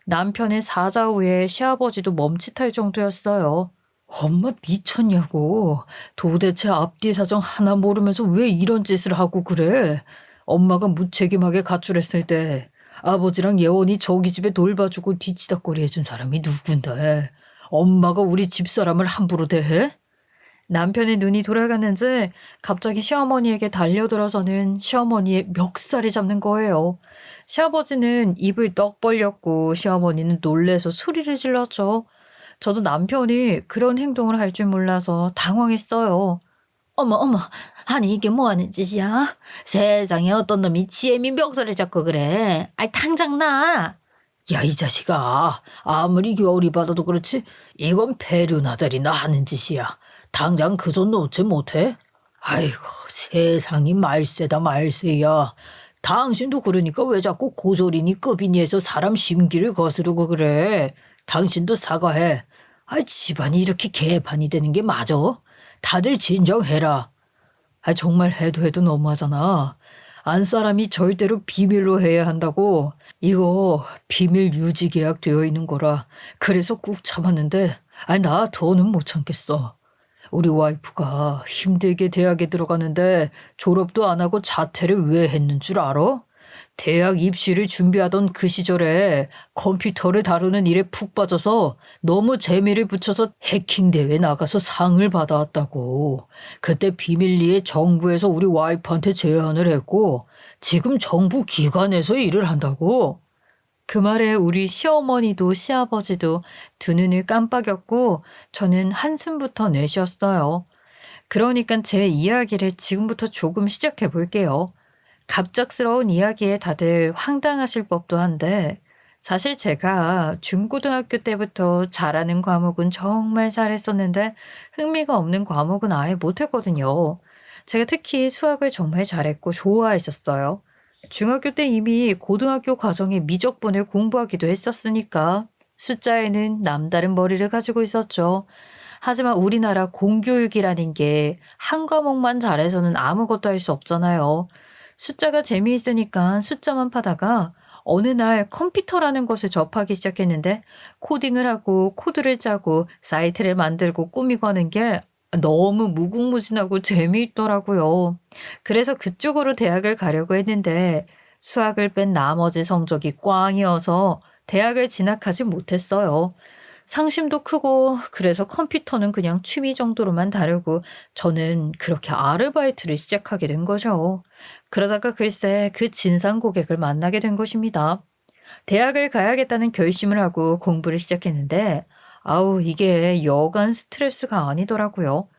남편의 사자후에 시아버지도 멈칫할 정도였어요. 엄마 미쳤냐고. 도대체 앞뒤 사정 하나 모르면서 왜 이런 짓을 하고 그래? 엄마가 무책임하게 가출했을 때 아버지랑 예원이 저기 집에 돌봐주고 뒤치다꺼리 해준 사람이 누군데? 엄마가 우리 집사람을 함부로 대해? 남편의 눈이 돌아갔는지 갑자기 시어머니에게 달려들어서는 시어머니의 멱살을 잡는 거예요. 시아버지는 입을 떡 벌렸고 시어머니는 놀래서 소리를 질렀죠. 저도 남편이 그런 행동을 할 줄 몰라서 당황했어요. 어머, 어머, 아니 이게 뭐 하는 짓이야? 세상에 어떤 놈이 지혜미 멱살을 잡고 그래. 아이, 당장 나. 야, 이 자식아. 아무리 열이 받아도 그렇지 이건 배륜아들이나 하는 짓이야. 당장 그 손 놓지 못해? 아이고, 세상이 말세다 말세야. 당신도 그러니까 왜 자꾸 고소리니 급이니 해서 사람 심기를 거스르고 그래. 당신도 사과해. 집안이 이렇게 개판이 되는 게 맞아? 다들 진정해라. 정말 해도 너무하잖아. 안 사람이 절대로 비밀로 해야 한다고. 이거 비밀 유지 계약 되어 있는 거라. 그래서 꾹 참았는데 나 더는 못 참겠어. 우리 와이프가 힘들게 대학에 들어가는데 졸업도 안 하고 자퇴를 왜 했는 줄 알아? 대학 입시를 준비하던 그 시절에 컴퓨터를 다루는 일에 푹 빠져서 너무 재미를 붙여서 해킹 대회 나가서 상을 받아왔다고. 그때 비밀리에 정부에서 우리 와이프한테 제안을 했고 지금 정부 기관에서 일을 한다고. 그 말에 우리 시어머니도 시아버지도 두 눈을 깜빡였고 저는 한숨부터 내쉬었어요. 그러니까 제 이야기를 지금부터 조금 시작해 볼게요. 갑작스러운 이야기에 다들 황당하실 법도 한데 사실 제가 중고등학교 때부터 잘하는 과목은 정말 잘했었는데 흥미가 없는 과목은 아예 못했거든요. 제가 특히 수학을 정말 잘했고 좋아했었어요. 중학교 때 이미 고등학교 과정의 미적분을 공부하기도 했었으니까 숫자에는 남다른 머리를 가지고 있었죠. 하지만 우리나라 공교육이라는 게 한 과목만 잘해서는 아무것도 할 수 없잖아요. 숫자가 재미있으니까 숫자만 파다가 어느 날 컴퓨터라는 것을 접하기 시작했는데 코딩을 하고 코드를 짜고 사이트를 만들고 꾸미고 하는 게 너무 무궁무진하고 재미있더라고요. 그래서 그쪽으로 대학을 가려고 했는데 수학을 뺀 나머지 성적이 꽝이어서 대학을 진학하지 못했어요. 상심도 크고 그래서 컴퓨터는 그냥 취미 정도로만 다루고 저는 그렇게 아르바이트를 시작하게 된 거죠. 그러다가 글쎄 그 진상 고객을 만나게 된 것입니다. 대학을 가야겠다는 결심을 하고 공부를 시작했는데 이게 여간 스트레스가 아니더라고요.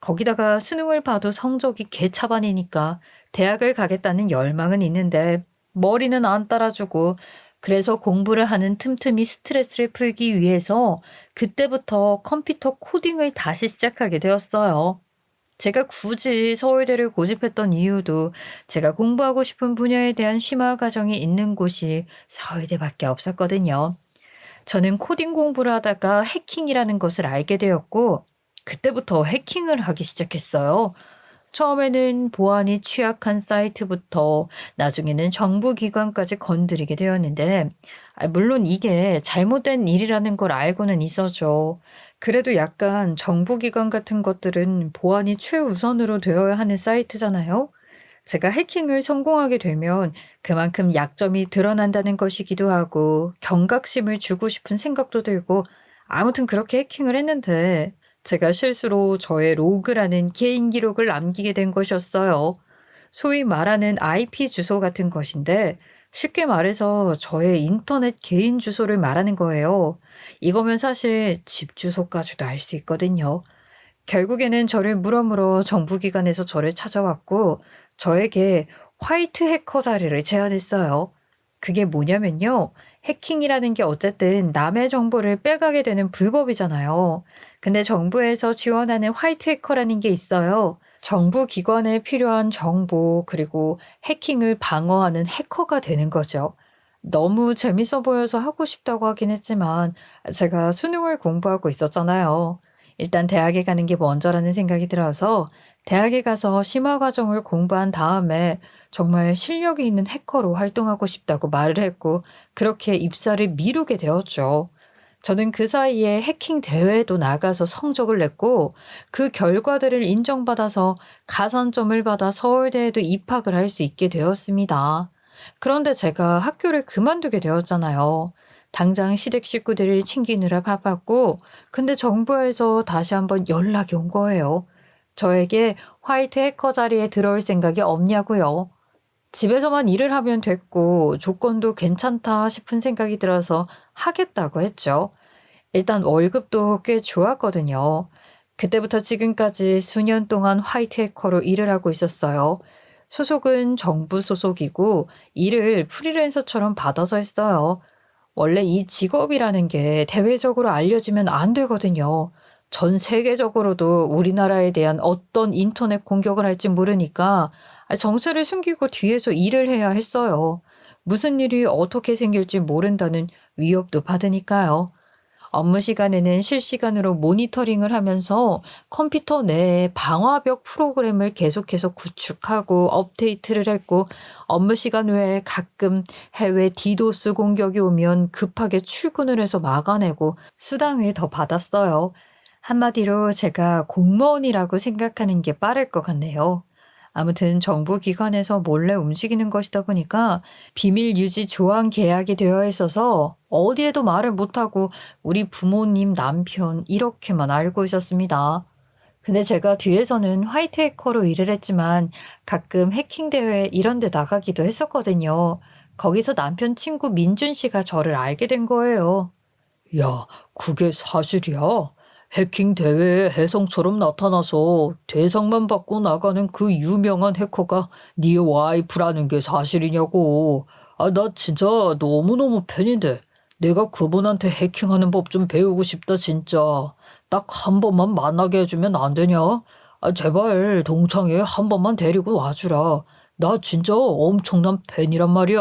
거기다가 수능을 봐도 성적이 개차반이니까 대학을 가겠다는 열망은 있는데 머리는 안 따라주고 그래서 공부를 하는 틈틈이 스트레스를 풀기 위해서 그때부터 컴퓨터 코딩을 다시 시작하게 되었어요. 제가 굳이 서울대를 고집했던 이유도 제가 공부하고 싶은 분야에 대한 심화 과정이 있는 곳이 서울대밖에 없었거든요. 저는 코딩 공부를 하다가 해킹이라는 것을 알게 되었고 그때부터 해킹을 하기 시작했어요. 처음에는 보안이 취약한 사이트부터 나중에는 정부기관까지 건드리게 되었는데 물론 이게 잘못된 일이라는 걸 알고는 있었죠. 그래도 약간 정부기관 같은 것들은 보안이 최우선으로 되어야 하는 사이트잖아요. 제가 해킹을 성공하게 되면 그만큼 약점이 드러난다는 것이기도 하고 경각심을 주고 싶은 생각도 들고 아무튼 그렇게 해킹을 했는데 제가 실수로 저의 로그라는 개인 기록을 남기게 된 것이었어요. 소위 말하는 IP 주소 같은 것인데 쉽게 말해서 저의 인터넷 개인 주소를 말하는 거예요. 이거면 사실 집 주소까지도 알 수 있거든요. 결국에는 저를 물어물어 정부기관에서 저를 찾아왔고 저에게 화이트 해커 자리를 제안했어요. 그게 뭐냐면요. 해킹이라는 게 어쨌든 남의 정보를 빼가게 되는 불법이잖아요. 근데 정부에서 지원하는 화이트 해커라는 게 있어요. 정부 기관에 필요한 정보, 그리고 해킹을 방어하는 해커가 되는 거죠. 너무 재밌어 보여서 하고 싶다고 하긴 했지만 제가 수능을 공부하고 있었잖아요. 일단 대학에 가는 게 먼저라는 생각이 들어서 대학에 가서 심화 과정을 공부한 다음에 정말 실력이 있는 해커로 활동하고 싶다고 말을 했고 그렇게 입사를 미루게 되었죠. 저는 그 사이에 해킹 대회에도 나가서 성적을 냈고 그 결과들을 인정받아서 가산점을 받아 서울대에도 입학을 할 수 있게 되었습니다. 그런데 제가 학교를 그만두게 되었잖아요. 당장 시댁 식구들을 챙기느라 바빴고, 근데 정부에서 다시 한번 연락이 온 거예요. 저에게 화이트 해커 자리에 들어올 생각이 없냐고요. 집에서만 일을 하면 됐고, 조건도 괜찮다 싶은 생각이 들어서 하겠다고 했죠. 일단 월급도 꽤 좋았거든요. 그때부터 지금까지 수년 동안 화이트 해커로 일을 하고 있었어요. 소속은 정부 소속이고 일을 프리랜서처럼 받아서 했어요. 원래 이 직업이라는 게 대외적으로 알려지면 안 되거든요. 전 세계적으로도 우리나라에 대한 어떤 인터넷 공격을 할지 모르니까 정체를 숨기고 뒤에서 일을 해야 했어요. 무슨 일이 어떻게 생길지 모른다는 위협도 받으니까요. 업무 시간에는 실시간으로 모니터링을 하면서 컴퓨터 내에 방화벽 프로그램을 계속해서 구축하고 업데이트를 했고 업무 시간 외에 가끔 해외 디도스 공격이 오면 급하게 출근을 해서 막아내고 수당을 더 받았어요. 한마디로 제가 공무원이라고 생각하는 게 빠를 것 같네요. 아무튼 정부 기관에서 몰래 움직이는 것이다 보니까 비밀 유지 조항 계약이 되어 있어서 어디에도 말을 못하고 우리 부모님, 남편 이렇게만 알고 있었습니다. 근데 제가 뒤에서는 화이트 해커로 일을 했지만 가끔 해킹 대회 이런 데 나가기도 했었거든요. 거기서 남편 친구 민준 씨가 저를 알게 된 거예요. 야, 그게 사실이야? 해킹 대회에 혜성처럼 나타나서 대상만 받고 나가는 그 유명한 해커가 네 와이프라는 게 사실이냐고. 아, 나 진짜 너무너무 팬인데. 내가 그분한테 해킹하는 법 좀 배우고 싶다, 진짜. 딱 한 번만 만나게 해주면 안 되냐? 아, 제발 동창회 한 번만 데리고 와주라. 나 진짜 엄청난 팬이란 말이야.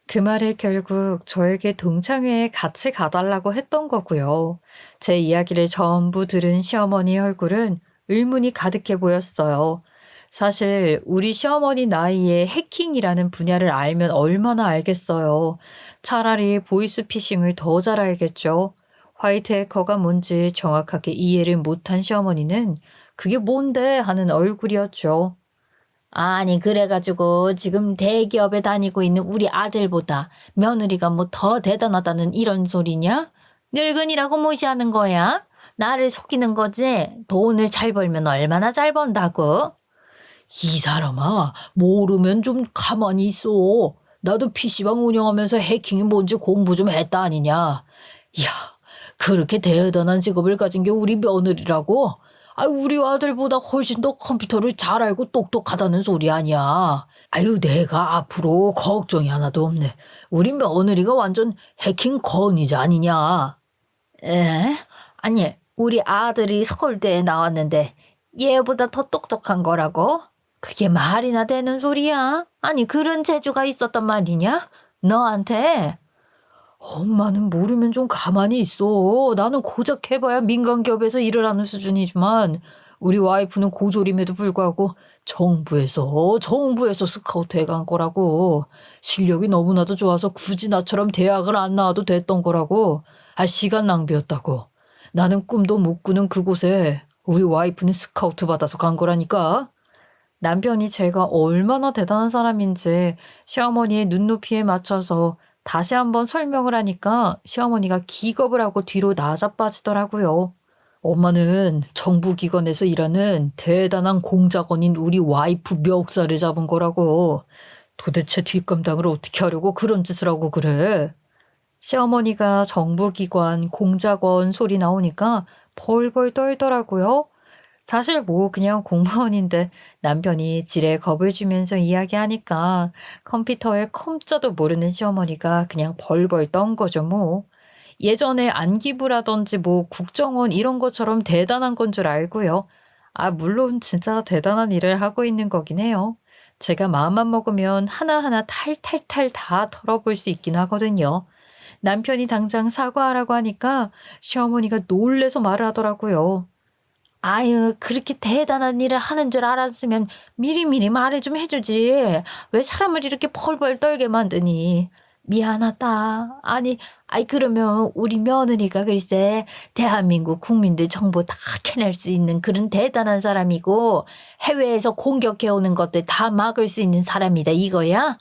그 말에 결국 저에게 동창회에 같이 가달라고 했던 거고요. 제 이야기를 전부 들은 시어머니 얼굴은 의문이 가득해 보였어요. 사실 우리 시어머니 나이에 해킹이라는 분야를 알면 얼마나 알겠어요. 차라리 보이스피싱을 더 잘 알겠죠. 화이트 해커가 뭔지 정확하게 이해를 못한 시어머니는 그게 뭔데 하는 얼굴이었죠. 아니, 그래가지고 지금 대기업에 다니고 있는 우리 아들보다 며느리가 뭐 더 대단하다는 이런 소리냐? 늙은이라고 무시하는 거야? 나를 속이는 거지? 돈을 잘 벌면 얼마나 잘 번다고? 이 사람아, 모르면 좀 가만히 있어. 나도 PC방 운영하면서 해킹이 뭔지 공부 좀 했다 아니냐. 야, 그렇게 대단한 직업을 가진 게 우리 며느리라고? 아, 우리 아들보다 훨씬 더 컴퓨터를 잘 알고 똑똑하다는 소리 아니야. 아유, 내가 앞으로 걱정이 하나도 없네. 우리 며느리가 완전 해킹 권위자 아니냐. 에? 아니, 우리 아들이 서울대에 나왔는데 얘보다 더 똑똑한 거라고? 그게 말이나 되는 소리야? 아니, 그런 재주가 있었단 말이냐? 너한테? 엄마는 모르면 좀 가만히 있어. 나는 고작 해봐야 민간기업에서 일을 하는 수준이지만 우리 와이프는 고졸임에도 불구하고 정부에서 스카우트해 간 거라고. 실력이 너무나도 좋아서 굳이 나처럼 대학을 안 나와도 됐던 거라고. 아, 시간 낭비였다고. 나는 꿈도 못 꾸는 그곳에 우리 와이프는 스카우트 받아서 간 거라니까. 남편이 제가 얼마나 대단한 사람인지 시어머니의 눈높이에 맞춰서 다시 한번 설명을 하니까 시어머니가 기겁을 하고 뒤로 나자빠지더라고요. 엄마는 정부기관에서 일하는 대단한 공작원인 우리 와이프 멱살을 잡은 거라고. 도대체 뒷감당을 어떻게 하려고 그런 짓을 하고 그래? 시어머니가 정부기관, 공작원 소리 나오니까 벌벌 떨더라고요. 사실 뭐 그냥 공무원인데 남편이 지레 겁을 주면서 이야기하니까 컴퓨터에 컴자도 모르는 시어머니가 그냥 벌벌 떤 거죠 뭐. 예전에 안기부라든지 뭐 국정원 이런 것처럼 대단한 건 줄 알고요. 물론 진짜 대단한 일을 하고 있는 거긴 해요. 제가 마음만 먹으면 하나하나 탈탈탈 다 털어볼 수 있긴 하거든요. 남편이 당장 사과하라고 하니까 시어머니가 놀래서 말을 하더라고요. 아유, 그렇게 대단한 일을 하는 줄 알았으면 미리미리 말해 좀 해주지. 왜 사람을 이렇게 펄펄 떨게 만드니? 미안하다. 아니, 그러면 우리 며느리가 글쎄, 대한민국 국민들 정보 다 캐낼 수 있는 그런 대단한 사람이고, 해외에서 공격해오는 것들 다 막을 수 있는 사람이다, 이거야?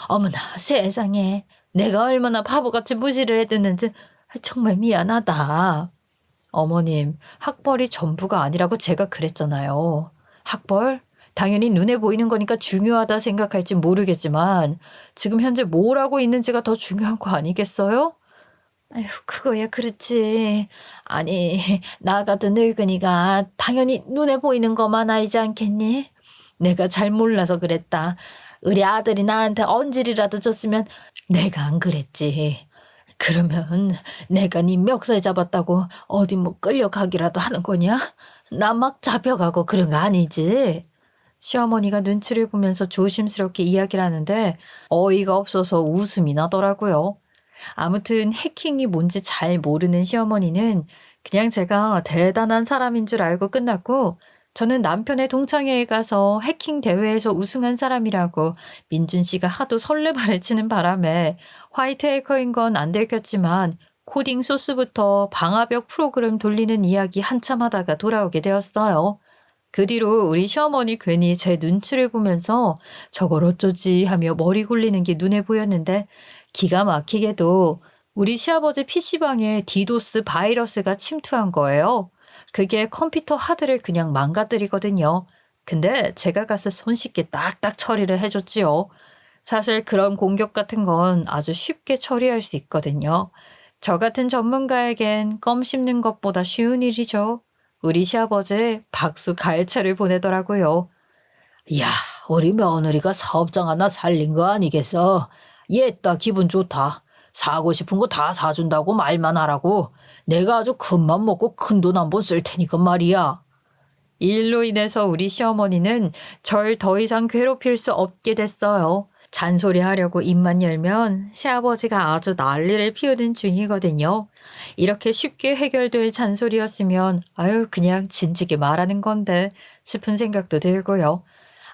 어머나, 세상에. 내가 얼마나 바보같이 무시를 했는지 정말 미안하다. 어머님, 학벌이 전부가 아니라고 제가 그랬잖아요. 학벌? 당연히 눈에 보이는 거니까 중요하다 생각할지 모르겠지만 지금 현재 뭘 하고 있는지가 더 중요한 거 아니겠어요? 아휴, 그거야 그렇지. 아니, 나 같은 늙은이가 당연히 눈에 보이는 것만 알지 않겠니? 내가 잘 몰라서 그랬다. 우리 아들이 나한테 언질이라도 줬으면 내가 안 그랬지. 그러면 내가 네 멱살 잡았다고 어디 뭐 끌려가기라도 하는 거냐? 나 막 잡혀가고 그런 거 아니지? 시어머니가 눈치를 보면서 조심스럽게 이야기를 하는데 어이가 없어서 웃음이 나더라고요. 아무튼 해킹이 뭔지 잘 모르는 시어머니는 그냥 제가 대단한 사람인 줄 알고 끝났고 저는 남편의 동창회에 가서 해킹 대회에서 우승한 사람이라고 민준 씨가 하도 설레발을 치는 바람에 화이트 해커인 건 안 들켰지만 코딩 소스부터 방화벽 프로그램 돌리는 이야기 한참 하다가 돌아오게 되었어요. 그 뒤로 우리 시어머니 괜히 제 눈치를 보면서 저걸 어쩌지 하며 머리 굴리는 게 눈에 보였는데 기가 막히게도 우리 시아버지 PC방에 디도스 바이러스가 침투한 거예요. 그게 컴퓨터 하드를 그냥 망가뜨리거든요. 근데 제가 가서 손쉽게 딱딱 처리를 해줬지요. 사실 그런 공격 같은 건 아주 쉽게 처리할 수 있거든요. 저 같은 전문가에겐 껌 씹는 것보다 쉬운 일이죠. 우리 시아버지 박수 갈채를 보내더라고요. 야, 우리 며느리가 사업장 하나 살린 거 아니겠어? 옛다 기분 좋다. 사고 싶은 거 다 사준다고 말만 하라고. 내가 아주 큰맘 먹고 큰 돈 한 번 쓸 테니까 말이야. 이 일로 인해서 우리 시어머니는 절 더 이상 괴롭힐 수 없게 됐어요. 잔소리하려고 입만 열면 시아버지가 아주 난리를 피우는 중이거든요. 이렇게 쉽게 해결될 잔소리였으면 그냥 진지게 말하는 건데 싶은 생각도 들고요.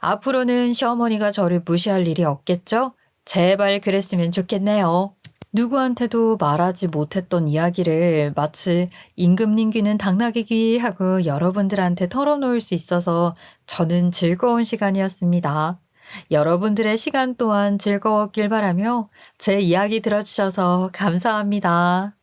앞으로는 시어머니가 저를 무시할 일이 없겠죠? 제발 그랬으면 좋겠네요. 누구한테도 말하지 못했던 이야기를 마치 임금님귀는 당나귀귀 하고 여러분들한테 털어놓을 수 있어서 저는 즐거운 시간이었습니다. 여러분들의 시간 또한 즐거웠길 바라며 제 이야기 들어주셔서 감사합니다.